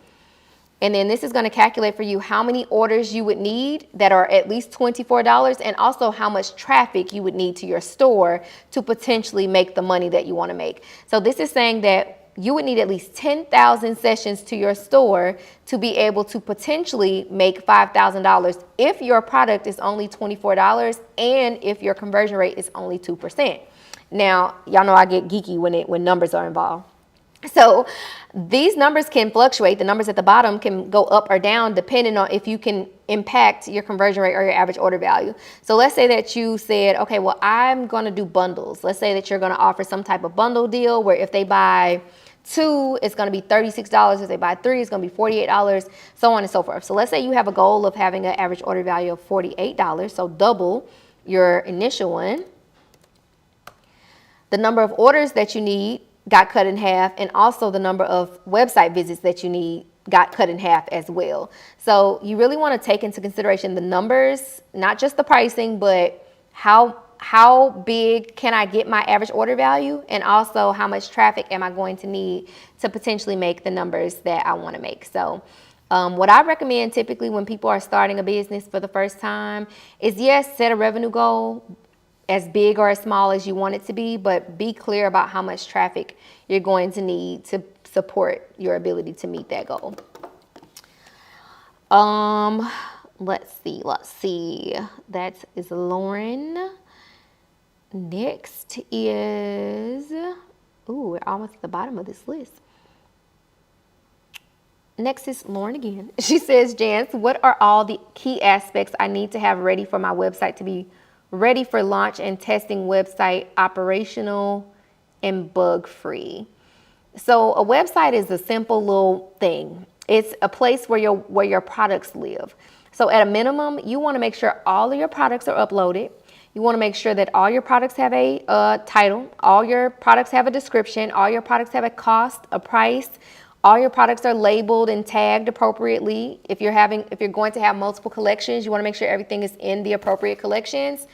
And then this is going to calculate for you how many orders you would need that are at least $24 and also how much traffic you would need to your store to potentially make the money that you want to make. So this is saying that you would need at least 10,000 sessions to your store to be able to potentially make $5,000 if your product is only $24 and if your conversion rate is only 2%. Now, y'all know I get geeky when numbers are involved. So these numbers can fluctuate. The numbers at the bottom can go up or down depending on if you can impact your conversion rate or your average order value. So let's say that you said, okay, well, I'm going to do bundles. Let's say that you're going to offer some type of bundle deal where if they buy 2, it's going to be $36. If they buy 3, it's going to be $48, so on and so forth. So let's say you have a goal of having an average order value of $48, so double your initial one. The number of orders that you need got cut in half, and also the number of website visits that you need got cut in half as well. So you really want to take into consideration the numbers, not just the pricing, but how big can I get my average order value, and also how much traffic am I going to need to potentially make the numbers that I want to make. So what I recommend typically when people are starting a business for the first time is, yes, set a revenue goal, as big or as small as you want it to be, but be clear about how much traffic you're going to need to support your ability to meet that goal. Let's see. That is Lauren. Next is, we're almost at the bottom of this list. Next is Lauren again. She says, Jance, what are all the key aspects I need to have ready for my website to be ready for launch and testing, website operational and bug free? So a website is a simple little thing. It's a place where your products live. So at a minimum, you want to make sure all of your products are uploaded. You want to make sure that all your products have a title, all your products have a description, all your products have a cost, a price, all your products are labeled and tagged appropriately. If you're going to have multiple collections, you want to make sure everything is in the appropriate collections.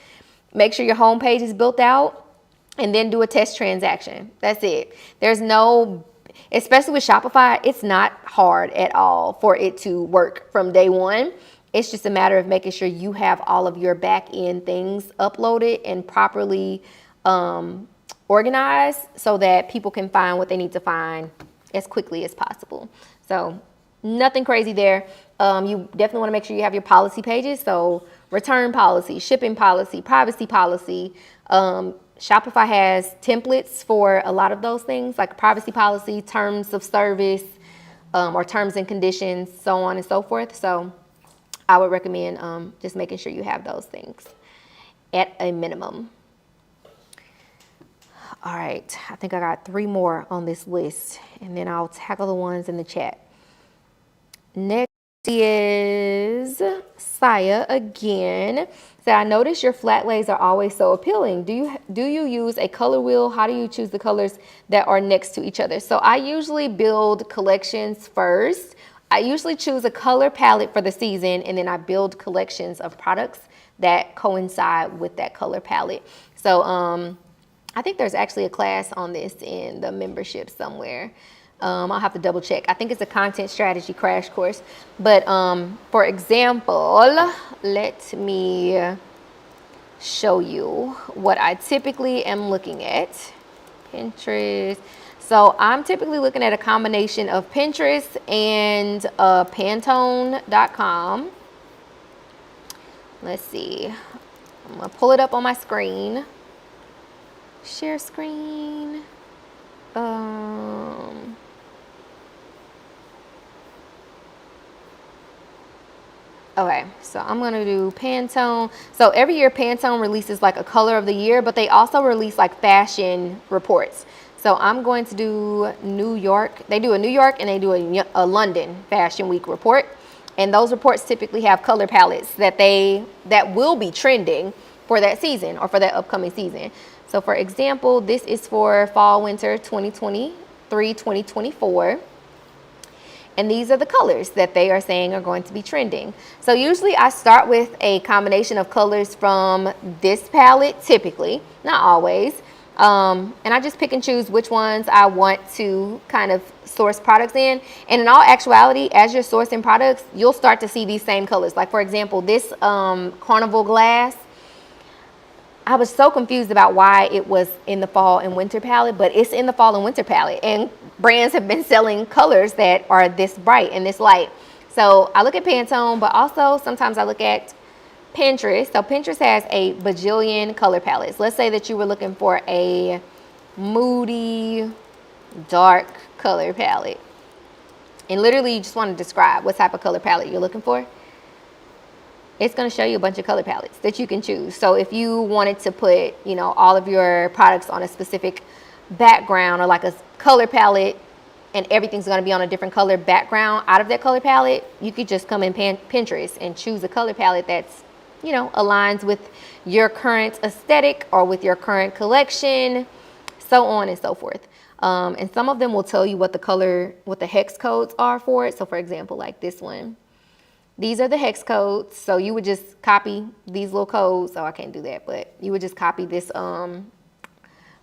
Make sure your homepage is built out, and then do a test transaction. That's it. There's no, especially with Shopify, it's not hard at all for it to work from day one. It's just a matter of making sure you have all of your back end things uploaded and properly organized so that people can find what they need to find as quickly as possible. So nothing crazy there. You definitely want to make sure you have your policy pages. So return policy, shipping policy, privacy policy. Shopify has templates for a lot of those things, like privacy policy, terms of service, or terms and conditions, so on and so forth. So I would recommend just making sure you have those things at a minimum. All right, I think I got 3 more on this list, and then I'll tackle the ones in the chat. Next is Saya again. So I notice your flat lays are always so appealing. Do you use a color wheel? How do you choose the colors that are next to each other? So I usually build collections first. I usually choose a color palette for the season, and then I build collections of products that coincide with that color palette. So I think there's actually a class on this in the membership somewhere. I'll have to double check. I think it's a content strategy crash course. But for example, let me show you what I typically am looking at Pinterest. So I'm typically looking at a combination of Pinterest and Pantone.com. Let's see. I'm gonna pull it up on my screen. Share screen. Okay, so I'm gonna do Pantone. So every year Pantone releases like a color of the year, but they also release like fashion reports. So I'm going to do New York. They do a New York and they do a London Fashion Week report. And those reports typically have color palettes that will be trending for that season or for that upcoming season. So for example, this is for fall winter 2023, 2024. And these are the colors that they are saying are going to be trending. So usually I start with a combination of colors from this palette, typically, not always. And I just pick and choose which ones I want to kind of source products in. And in all actuality, as you're sourcing products, you'll start to see these same colors. Like for example, this Carnival glass, I was so confused about why it was in the fall and winter palette, but it's in the fall and winter palette. And brands have been selling colors that are this bright and this light. So I look at Pantone, but also sometimes I look at Pinterest. So Pinterest has a bajillion color palettes. Let's say that you were looking for a moody, dark color palette. And literally you just want to describe what type of color palette you're looking for. It's going to show you a bunch of color palettes that you can choose. So if you wanted to put, you know, all of your products on a specific background or like a color palette and everything's going to be on a different color background out of that color palette, you could just come in Pinterest and choose a color palette that's, you know, aligns with your current aesthetic or with your current collection, so on and so forth. And some of them will tell you what the hex codes are for it. So for example, like this one. These are the hex codes, so you would just copy these little codes. Oh, I can't do that, but you would just copy this 5-digit,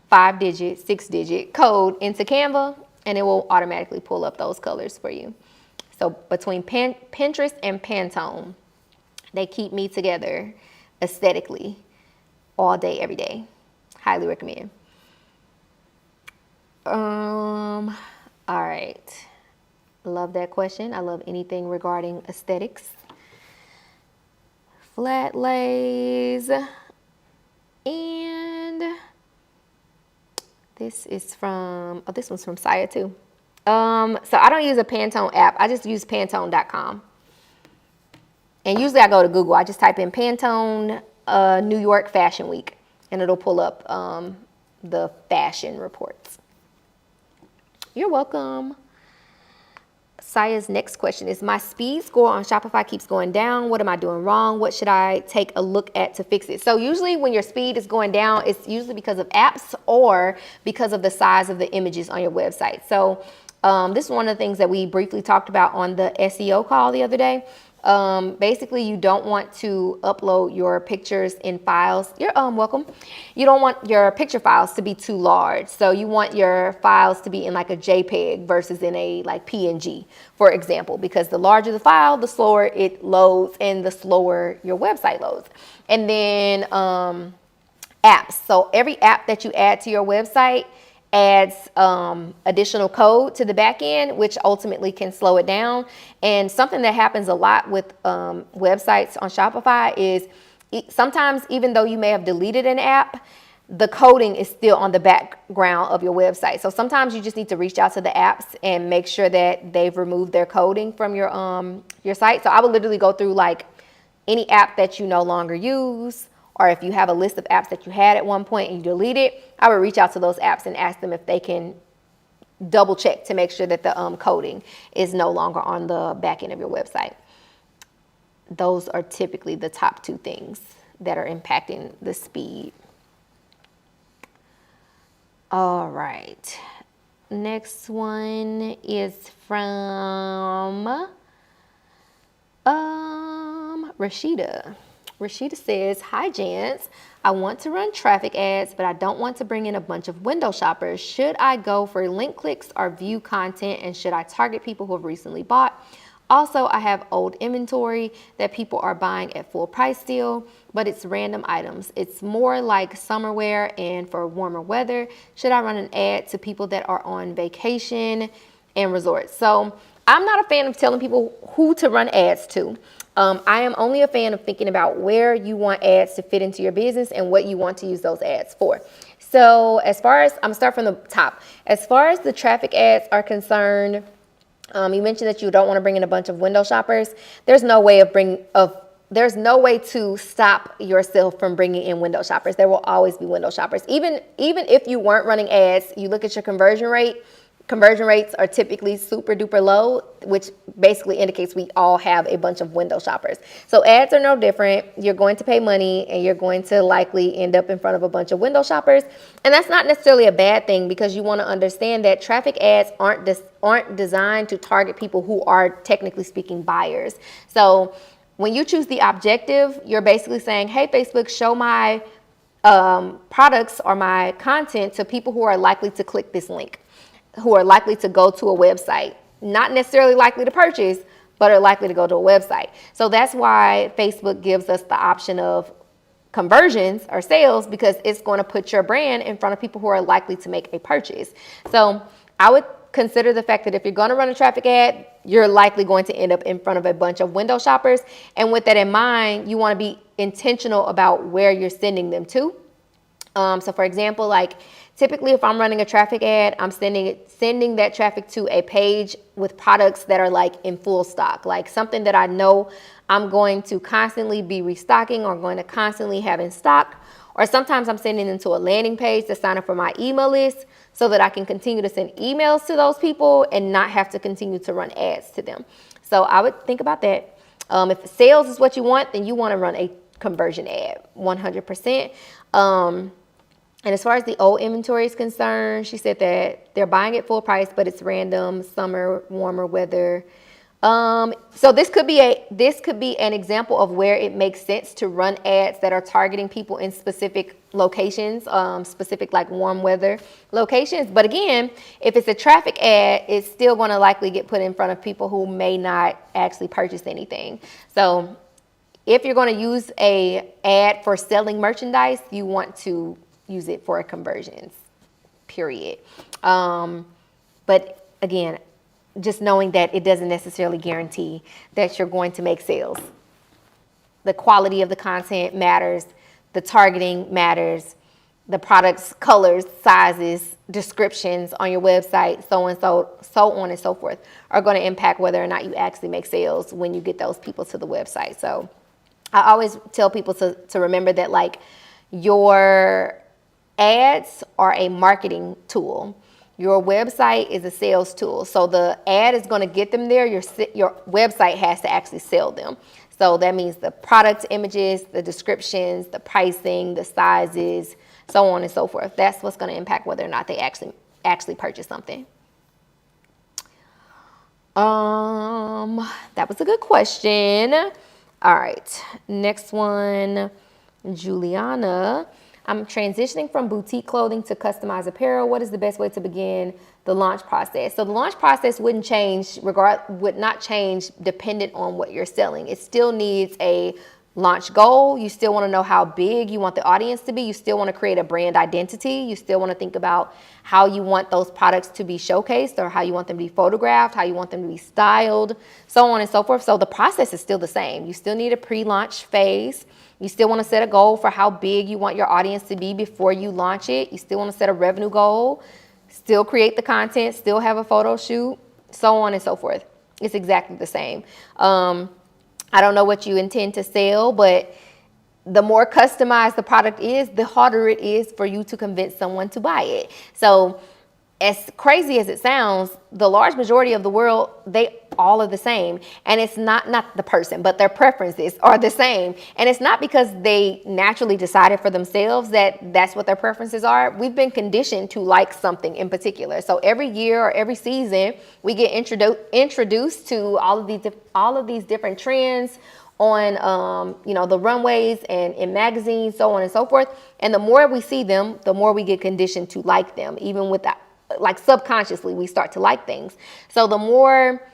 6-digit code into Canva, and it will automatically pull up those colors for you. So between Pinterest and Pantone, they keep me together aesthetically all day, every day. Highly recommend. All right. Love that question. I love anything regarding aesthetics. Flat lays. And this is from, oh, this one's from Saya too. So I don't use a Pantone app. I just use Pantone.com. And usually I go to Google. I just type in Pantone New York Fashion Week and it'll pull up the fashion reports. You're welcome. Saya's next question is, my speed score on Shopify keeps going down. What am I doing wrong? What should I take a look at to fix it? So usually when your speed is going down, it's usually because of apps or because of the size of the images on your website. So this is one of the things that we briefly talked about on the SEO call the other day. Basically you don't want to upload your pictures in files. You're welcome. You don't want your picture files to be too large. So you want your files to be in like a JPEG versus in a like PNG, for example, because the larger the file, the slower it loads and the slower your website loads. And then apps. So every app that you add to your website adds additional code to the back end, which ultimately can slow it down. And something that happens a lot with websites on Shopify is sometimes even though you may have deleted an app, the coding is still on the background of your website. So sometimes you just need to reach out to the apps and make sure that they've removed their coding from your site. So I would literally go through like any app that you no longer use, or if you have a list of apps that you had at one point and you delete it, I would reach out to those apps and ask them if they can double check to make sure that the coding is no longer on the back end of your website. Those are typically the top two things that are impacting the speed. All right. Next one is from Rashida. Rashida says, hi, Jance. I want to run traffic ads, but I don't want to bring in a bunch of window shoppers. Should I go for link clicks or view content? And should I target people who have recently bought? Also, I have old inventory that people are buying at full price still, but it's random items. It's more like summer wear and for warmer weather. Should I run an ad to people that are on vacation and resorts? So I'm not a fan of telling people who to run ads to. I am only a fan of thinking about where you want ads to fit into your business and what you want to use those ads for. So as far as, I'm gonna start from the top. As far as the traffic ads are concerned, you mentioned that you don't want to bring in a bunch of window shoppers. There's no way to stop yourself from bringing in window shoppers. There will always be window shoppers. Even if you weren't running ads, you look at your conversion rate. Conversion rates are typically super duper low, which basically indicates we all have a bunch of window shoppers. So ads are no different. You're going to pay money and you're going to likely end up in front of a bunch of window shoppers. And that's not necessarily a bad thing, because you want to understand that traffic ads aren't designed to target people who are technically speaking buyers. So when you choose the objective, you're basically saying, hey, Facebook, show my products or my content to people who are likely to click this link, who are likely to go to a website, not necessarily likely to purchase, but are likely to go to a website. So that's why Facebook gives us the option of conversions or sales, because it's going to put your brand in front of people who are likely to make a purchase. So I would consider the fact that if you're going to run a traffic ad, you're likely going to end up in front of a bunch of window shoppers. And with that in mind, you want to be intentional about where you're sending them to. So for example, like typically if I'm running a traffic ad, I'm sending that traffic to a page with products that are like in full stock, like something that I know I'm going to constantly be restocking or going to constantly have in stock. Or sometimes I'm sending them to a landing page to sign up for my email list so that I can continue to send emails to those people and not have to continue to run ads to them. So I would think about that. If sales is what you want, then you want to run a conversion ad, 100%. And as far as the old inventory is concerned, she said that they're buying it full price, but it's random, summer, warmer weather. So this could be an example of where it makes sense to run ads that are targeting people in specific locations, specific like warm weather locations. But again, if it's a traffic ad, it's still going to likely get put in front of people who may not actually purchase anything. So if you're going to use a ad for selling merchandise, you want to use it for conversions, period. But again, just knowing that it doesn't necessarily guarantee that you're going to make sales. The quality of the content matters, the targeting matters, the products, colors, sizes, descriptions on your website, so on and so forth, are going to impact whether or not you actually make sales when you get those people to the website. So I always tell people to remember that, like, your ads are a marketing tool. Your website is a sales tool. So the ad is going to get them there. Your website has to actually sell them. So that means the product images, the descriptions, the pricing, the sizes, so on and so forth. That's what's going to impact whether or not they actually purchase something. That was a good question. All right, next one, Juliana. I'm transitioning from boutique clothing to customized apparel. What is the best way to begin the launch process? So the launch process would not change dependent on what you're selling. It still needs a launch goal. You still want to know how big you want the audience to be. You still want to create a brand identity. You still want to think about how you want those products to be showcased, or how you want them to be photographed, how you want them to be styled, so on and so forth. So the process is still the same. You still need a pre-launch phase. You still want to set a goal for how big you want your audience to be before you launch it. You still want to set a revenue goal, still create the content, still have a photo shoot, so on and so forth. It's exactly the same. I don't know what you intend to sell, but the more customized the product is, the harder it is for you to convince someone to buy it. So as crazy as it sounds, the large majority of the world, they all are the same. And it's not the person, but their preferences are the same. And it's not because they naturally decided for themselves that that's what their preferences are. We've been conditioned to like something in particular. So every year or every season, we get introduced to all of these different trends on the runways and in magazines, so on and so forth. And the more we see them, the more we get conditioned to like them. Even with that, like subconsciously, we start to like things. So the more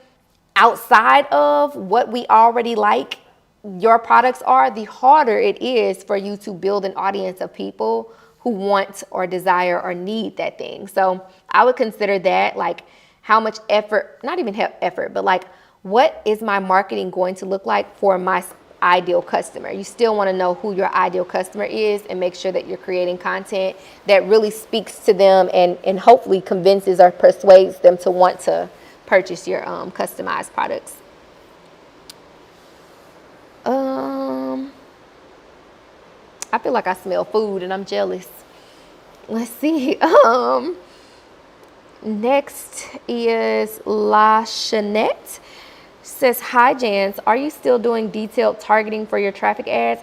outside of what we already like your products are, the harder it is for you to build an audience of people who want or desire or need that thing. So I would consider that like how much effort, not even effort, but like what is my marketing going to look like for my ideal customer? You still want to know who your ideal customer is and make sure that you're creating content that really speaks to them and hopefully convinces or persuades them to want to purchase your customized products. I feel like I smell food and I'm jealous. Let's see. Next is La Chanette. Says, hi Jans, are you still doing detailed targeting for your traffic ads?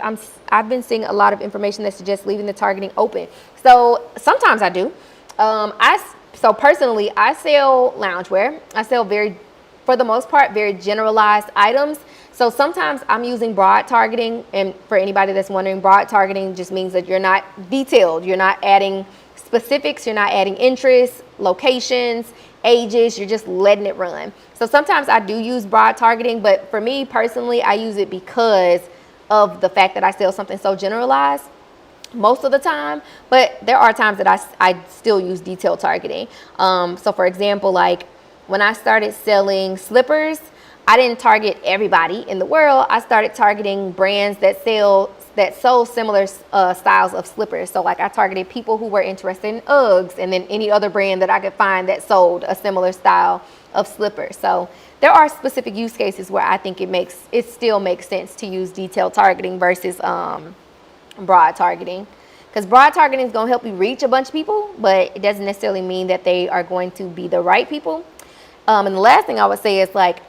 I've been seeing a lot of information that suggests leaving the targeting open. So sometimes I do. So personally, I sell loungewear. I sell for the most part, very generalized items. So sometimes I'm using broad targeting, and for anybody that's wondering, broad targeting just means that you're not detailed. You're not adding specifics, you're not adding interests, locations, ages, you're just letting it run. So sometimes I do use broad targeting, but for me personally, I use it because of the fact that I sell something so generalized most of the time, but there are times that I still use detailed targeting. So for example, like when I started selling slippers, I didn't target everybody in the world. I started targeting brands that sold similar styles of slippers. So like I targeted people who were interested in Uggs and then any other brand that I could find that sold a similar style of slippers. So there are specific use cases where I think it still makes sense to use detailed targeting versus broad targeting. Because broad targeting is going to help you reach a bunch of people, but it doesn't necessarily mean that they are going to be the right people. And the last thing I would say is like,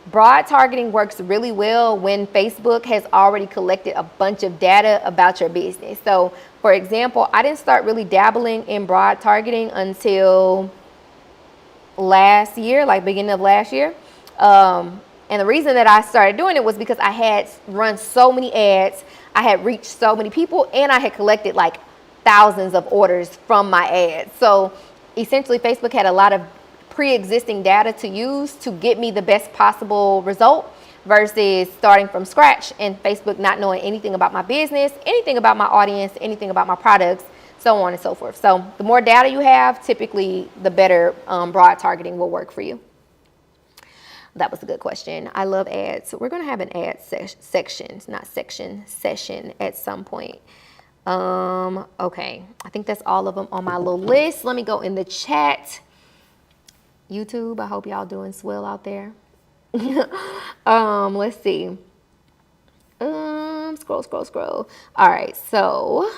broad targeting works really well when Facebook has already collected a bunch of data about your business. So for example, I didn't start really dabbling in broad targeting until last year, like beginning of last year. And the reason that I started doing it was because I had run so many ads, I had reached so many people, and I had collected like thousands of orders from my ads. So essentially Facebook had a lot of pre-existing data to use to get me the best possible result versus starting from scratch and Facebook not knowing anything about my business, anything about my audience, anything about my products, so on and so forth. So the more data you have, typically the better broad targeting will work for you. That was a good question. I love ads. So we're going to have an ad session at some point. Okay, I think that's all of them on my little list. Let me go in the chat. YouTube, I hope y'all doing swell out there. Let's see. Scroll. All right, so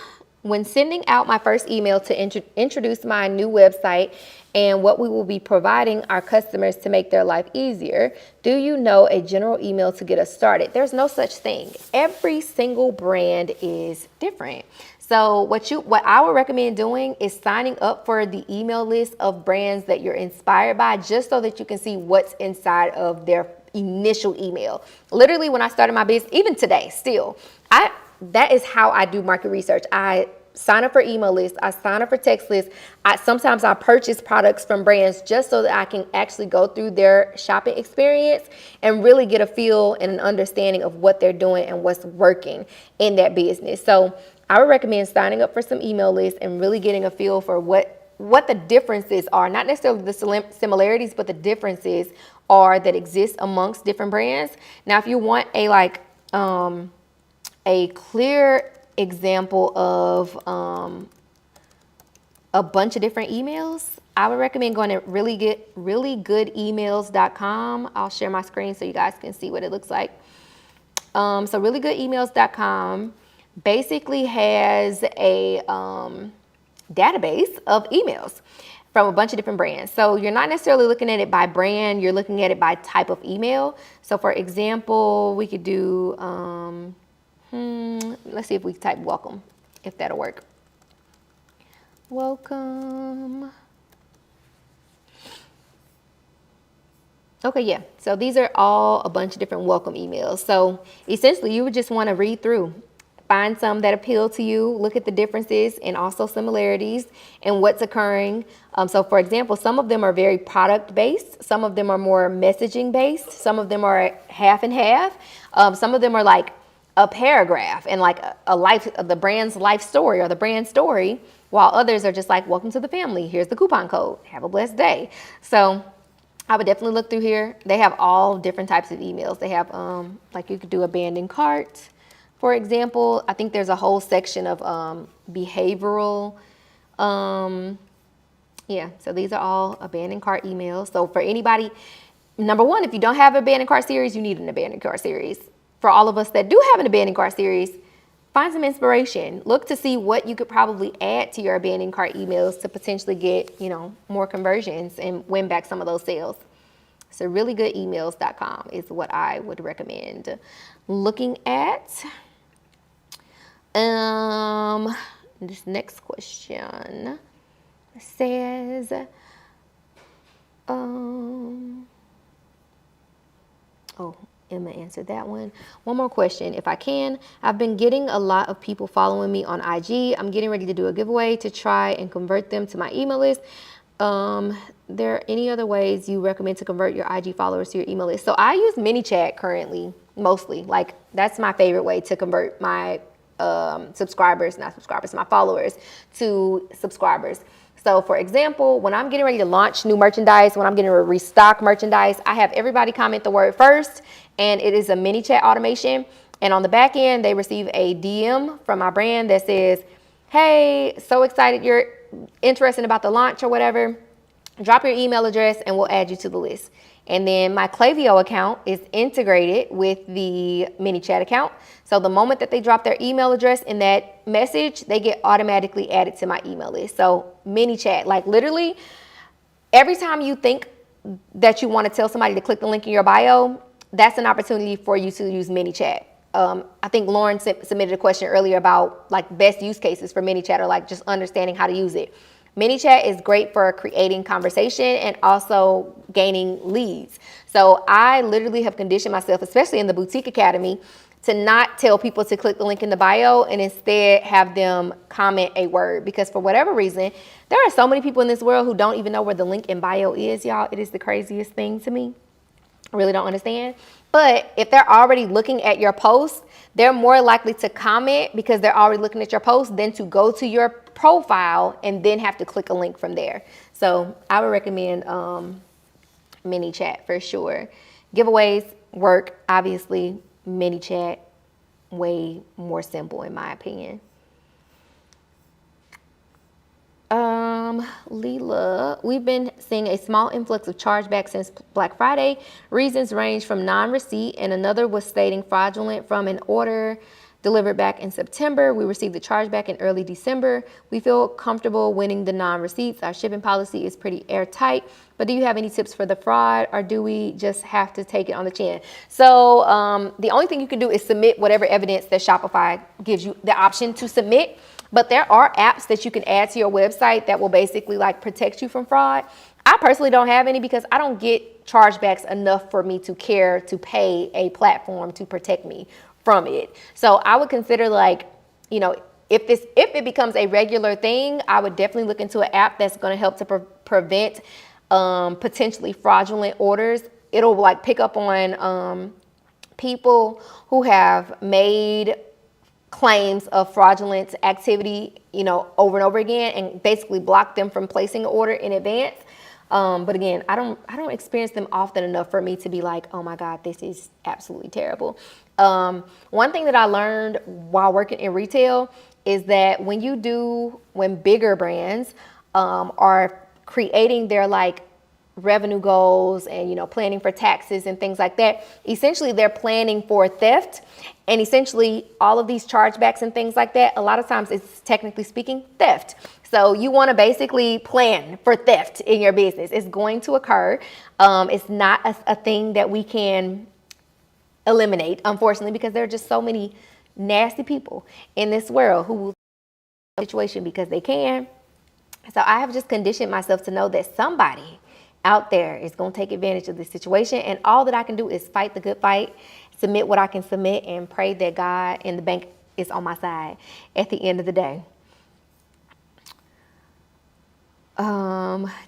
when sending out my first email to introduce my new website and what we will be providing our customers to make their life easier, do you know a general email to get us started? There's no such thing. Every single brand is different. So what I would recommend doing is signing up for the email list of brands that you're inspired by, just so that you can see what's inside of their initial email. Literally, when I started my business, even today, still, that is how I do market research. I sign up for email lists. I sign up for text lists. Sometimes I purchase products from brands just so that I can actually go through their shopping experience and really get a feel and an understanding of what they're doing and what's working in that business. So I would recommend signing up for some email lists and really getting a feel for what the differences are, not necessarily the similarities, but the differences are that exist amongst different brands. Now, if you want a clear example of a bunch of different emails, I would recommend going to reallygoodemails.com. I'll share my screen so you guys can see what it looks like. So reallygoodemails.com basically has a database of emails from a bunch of different brands. So you're not necessarily looking at it by brand, you're looking at it by type of email. So for example, we could do, let's see if we type welcome, if that'll work. Welcome. Okay, yeah. So these are all a bunch of different welcome emails. So essentially you would just want to read through, find some that appeal to you, look at the differences and also similarities and what's occurring. So for example, some of them are very product based, some of them are more messaging based, some of them are half and half, some of them are like a paragraph and like a life, the brand's life story or the brand story, while others are just like, welcome to the family, here's the coupon code, have a blessed day. So I would definitely look through here. They have all different types of emails. They have like you could do abandoned cart, for example. I think there's a whole section of behavioral. Yeah, so these are all abandoned cart emails. So for anybody, number one, if you don't have an abandoned cart series, you need an abandoned cart series. For all of us that do have an abandoned cart series, find some inspiration. Look to see what you could probably add to your abandoned cart emails to potentially get, you know, more conversions and win back some of those sales. So reallygoodemails.com is what I would recommend looking at. This next question says, Emma answered that one. One more question, if I can. I've been getting a lot of people following me on IG. I'm getting ready to do a giveaway to try and convert them to my email list. There any other ways you recommend to convert your IG followers to your email list? So I use ManyChat currently, mostly. Like that's my favorite way to convert my my followers to subscribers. So for example, when I'm getting ready to launch new merchandise, when I'm getting ready to restock merchandise, I have everybody comment the word first, and it is a ManyChat automation. And on the back end, they receive a DM from my brand that says, hey, so excited you're interested about the launch or whatever. Drop your email address and we'll add you to the list. And then my Klaviyo account is integrated with the ManyChat account. So the moment that they drop their email address in that message, they get automatically added to my email list. So ManyChat, like literally every time you think that you want to tell somebody to click the link in your bio, that's an opportunity for you to use ManyChat. I think Lauren submitted a question earlier about like best use cases for ManyChat or like just understanding how to use it. ManyChat is great for creating conversation and also gaining leads. So I literally have conditioned myself, especially in the Boutique Academy, to not tell people to click the link in the bio and instead have them comment a word. Because for whatever reason, there are so many people in this world who don't even know where the link in bio is, y'all. It is the craziest thing to me. I really don't understand. But if they're already looking at your post, they're more likely to comment because they're already looking at your post than to go to your profile and then have to click a link from there. So I would recommend ManyChat for sure. Giveaways work, obviously. ManyChat, way more simple in my opinion. Leela, we've been seeing a small influx of chargebacks since Black Friday. Reasons range from non-receipt, and another was stating fraudulent from an order delivered back in September. We received the chargeback in early December. We feel comfortable winning the non-receipts. Our shipping policy is pretty airtight. But do you have any tips for the fraud, or do we just have to take it on the chin? So the only thing you can do is submit whatever evidence that Shopify gives you the option to submit. But there are apps that you can add to your website that will basically like protect you from fraud. I personally don't have any because I don't get chargebacks enough for me to care to pay a platform to protect me from it. So I would consider, like, you know, if it becomes a regular thing, I would definitely look into an app that's going to help to prevent potentially fraudulent orders. It'll like pick up on people who have made claims of fraudulent activity, you know, over and over again, and basically block them from placing an order in advance. But again, I don't experience them often enough for me to be like, oh my God, this is absolutely terrible. One thing that I learned while working in retail is that when bigger brands are creating their like revenue goals and, you know, planning for taxes and things like that, essentially they're planning for theft. And essentially all of these chargebacks and things like that, a lot of times it's technically speaking theft. So you want to basically plan for theft in your business. It's going to occur. It's not a thing that we can eliminate, unfortunately, because there are just so many nasty people in this world who will situation because they can. So I have just conditioned myself to know that somebody out there is going to take advantage of this situation, and all that I can do is fight the good fight, submit what I can submit, and pray that God and the bank it's on my side at the end of the day.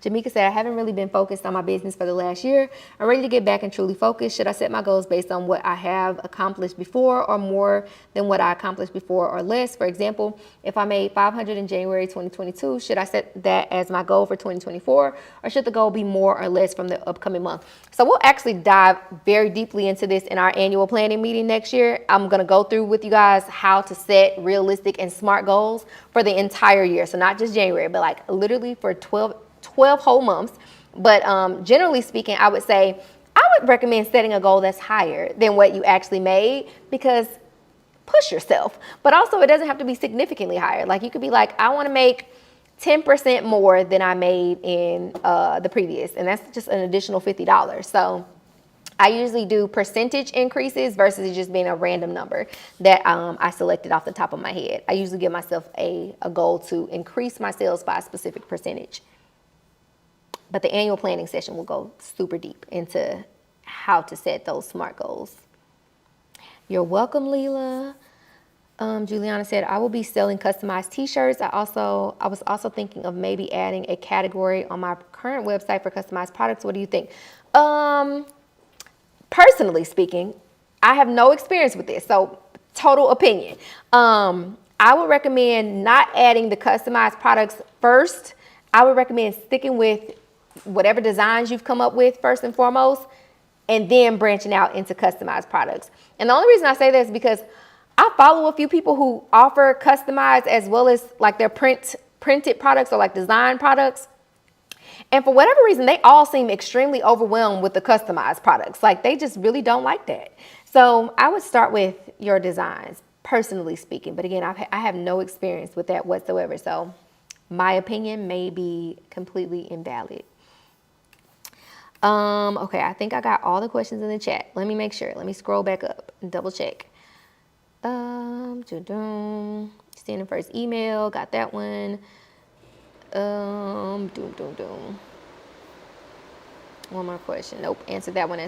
Jamaica said, I haven't really been focused on my business for the last year. I'm ready to get back and truly focus. Should I set my goals based on what I have accomplished before or more than what I accomplished before or less? For example, if I made $500 in January 2022, should I set that as my goal for 2024 or should the goal be more or less from the upcoming month? So we'll actually dive very deeply into this in our annual planning meeting next year. I'm going to go through with you guys how to set realistic and smart goals for the entire year. So not just January, but like literally for 12 whole months. But generally speaking, I would say I would recommend setting a goal that's higher than what you actually made, because push yourself. But also it doesn't have to be significantly higher. Like you could be like, I want to make 10% more than I made in the previous, and that's just an additional $50. So I usually do percentage increases versus it just being a random number that I selected off the top of my head. I usually give myself a goal to increase my sales by a specific percentage. But the annual planning session will go super deep into how to set those SMART goals. You're welcome, Leela. Juliana said, I will be selling customized t-shirts. I was also thinking of maybe adding a category on my current website for customized products. What do you think? Personally speaking, I have no experience with this, so total opinion. I would recommend not adding the customized products first. I would recommend sticking with whatever designs you've come up with first and foremost, and then branching out into customized products. And the only reason I say that is because I follow a few people who offer customized as well as like their printed products or like design products. And for whatever reason, they all seem extremely overwhelmed with the customized products. Like they just really don't like that. So I would start with your designs, personally speaking. But again, I have no experience with that whatsoever. So my opinion may be completely invalid. Okay, I think I got all the questions in the chat. Let me make sure. Let me scroll back up and double check. Standing first email, got that one. One more question. Nope, answered that one.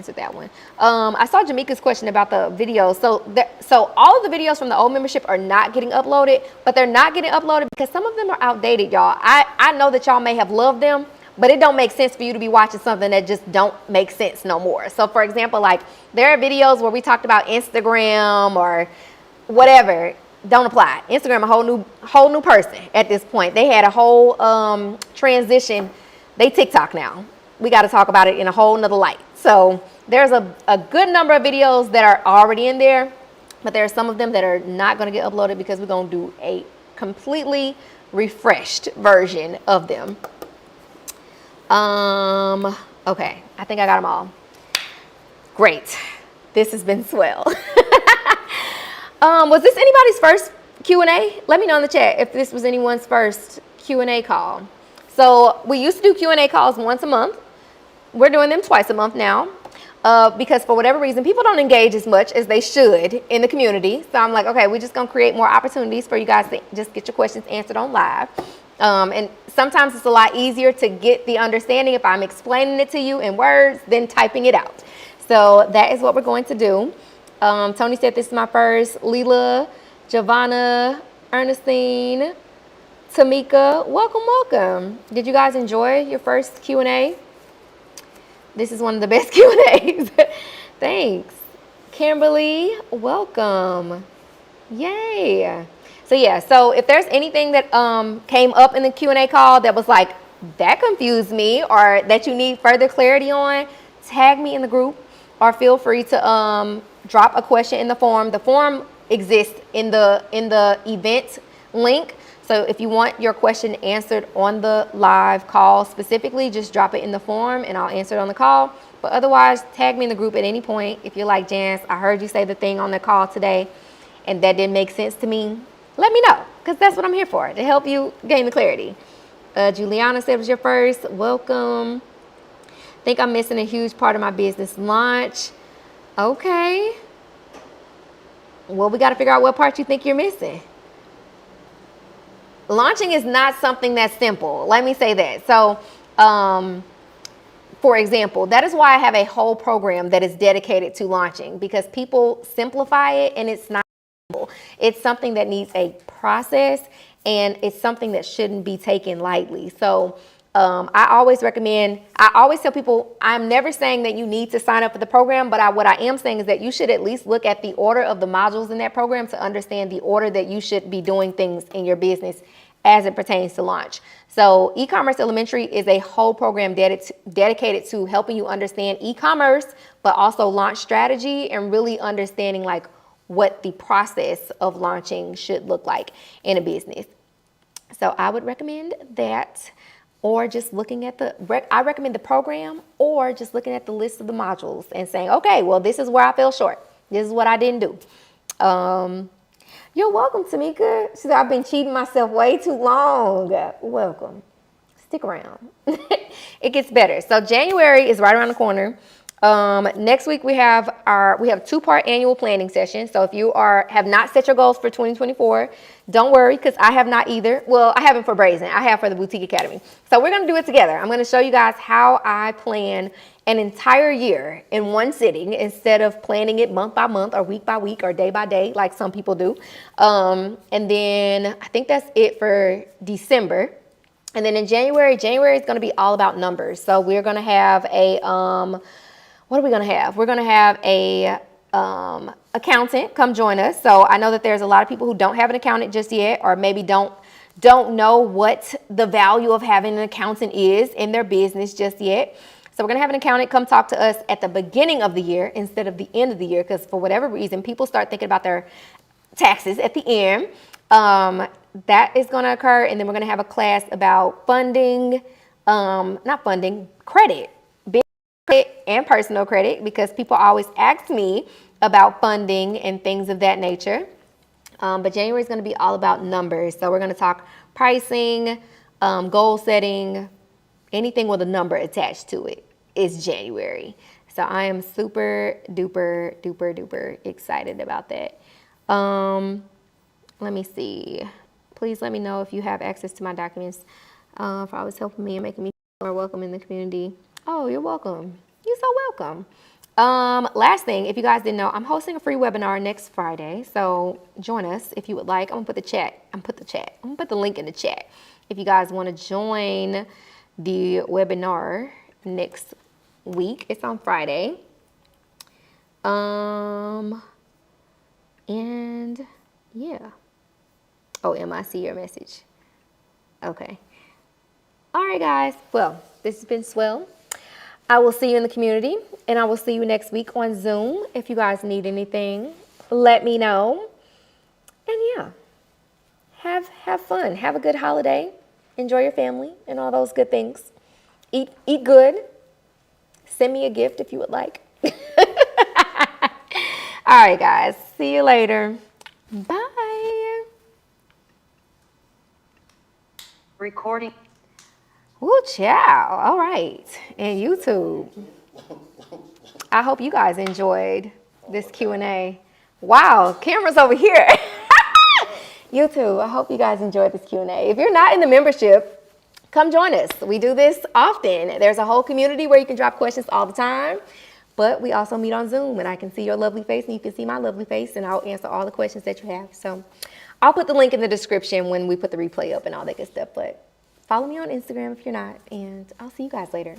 I saw Jamaica's question about the videos. So all of the videos from the old membership are not getting uploaded, but they're not getting uploaded because some of them are outdated, y'all. I know that y'all may have loved them, but it don't make sense for you to be watching something that just don't make sense no more. So for example, like there are videos where we talked about Instagram or whatever. Don't apply. Instagram, a whole new person at this point. They had a whole transition. They TikTok now. We got to talk about it in a whole nother light. So there's a good number of videos that are already in there, but there are some of them that are not going to get uploaded because we're going to do a completely refreshed version of them. Okay, I think I got them all. Great. This has been swell. Was this anybody's first Q&A? Let me know in the chat if this was anyone's first Q&A call. So we used to do Q&A calls once a month. We're doing them twice a month now because for whatever reason, people don't engage as much as they should in the community. So I'm like, okay, we're just going to create more opportunities for you guys to just get your questions answered on live. And sometimes it's a lot easier to get the understanding if I'm explaining it to you in words than typing it out. So that is what we're going to do. Tony said this is my first. Leela, Giovanna, Ernestine, Tamika, welcome. Did you guys enjoy your first Q&A? This is one of the best Q&As. Thanks. Kimberly, welcome. Yay. So if there's anything that came up in the Q&A call that was like, that confused me, or that you need further clarity on, tag me in the group or feel free to drop a question in the form. The form exists in the event link. So if you want your question answered on the live call specifically, just drop it in the form and I'll answer it on the call. But otherwise, tag me in the group at any point. If you're like, Jance, I heard you say the thing on the call today and that didn't make sense to me, let me know, because that's what I'm here for, to help you gain the clarity. Juliana said it was your first. Welcome. Think I'm missing a huge part of my business launch. Okay. Well, we got to figure out what part you think you're missing. Launching is not something that's simple. Let me say that. So, for example, that is why I have a whole program that is dedicated to launching, because people simplify it and it's not simple. It's something that needs a process, and it's something that shouldn't be taken lightly. So I always tell people, I'm never saying that you need to sign up for the program, but what I am saying is that you should at least look at the order of the modules in that program to understand the order that you should be doing things in your business as it pertains to launch. So e-commerce elementary is a whole program dedicated to helping you understand e-commerce, but also launch strategy and really understanding like what the process of launching should look like in a business. So I would recommend that, or just looking at I recommend the program, or just looking at the list of the modules and saying, okay, well, this is where I fell short. This is what I didn't do. You're welcome, Tamika. She said, I've been cheating myself way too long. Welcome. Stick around. It gets better. So January is right around the corner. Next week we have a 2-part annual planning session. So if you have not set your goals for 2024, don't worry, because I have not either. Well, I haven't for Brazen. I have for the Boutique Academy. So we're going to do it together. I'm going to show you guys how I plan an entire year in one sitting instead of planning it month by month or week by week or day by day like some people do. And then I think that's it for December. And then in January is going to be all about numbers. So we're going to have what are we going to have? We're going to have a accountant come join us. So I know that there's a lot of people who don't have an accountant just yet, or maybe don't know what the value of having an accountant is in their business just yet. So we're going to have an accountant come talk to us at the beginning of the year instead of the end of the year, because for whatever reason, people start thinking about their taxes at the end. That is going to occur. And then we're going to have a class about funding, credit, business credit and personal credit, because people always ask me about funding and things of that nature. But January is going to be all about numbers. So we're going to talk pricing, goal setting, anything with a number attached to it is January. So I am super duper, duper, duper excited about that. Let me see. Please let me know if you have access to my documents for always helping me and making me feel more welcome in the community. Oh, you're welcome. You're so welcome. Last thing, if you guys didn't know, I'm hosting a free webinar next Friday. So join us if you would like. I'm gonna put the link in the chat. If you guys want to join the webinar next week, it's on Friday. And yeah. Oh, I see your message. Okay. All right, guys. Well, this has been swell. I will see you in the community, and I will see you next week on Zoom. If you guys need anything, let me know. And yeah, have fun. Have a good holiday. Enjoy your family and all those good things. Eat good. Send me a gift if you would like. All right, guys. See you later. Bye. Recording. Ooh, ciao. All right. And YouTube. I hope you guys enjoyed this Q&A. Wow, camera's over here. YouTube, I hope you guys enjoyed this Q&A. If you're not in the membership, come join us. We do this often. There's a whole community where you can drop questions all the time. But we also meet on Zoom, and I can see your lovely face, and you can see my lovely face, and I'll answer all the questions that you have. So I'll put the link in the description when we put the replay up and all that good stuff. But follow me on Instagram if you're not, and I'll see you guys later.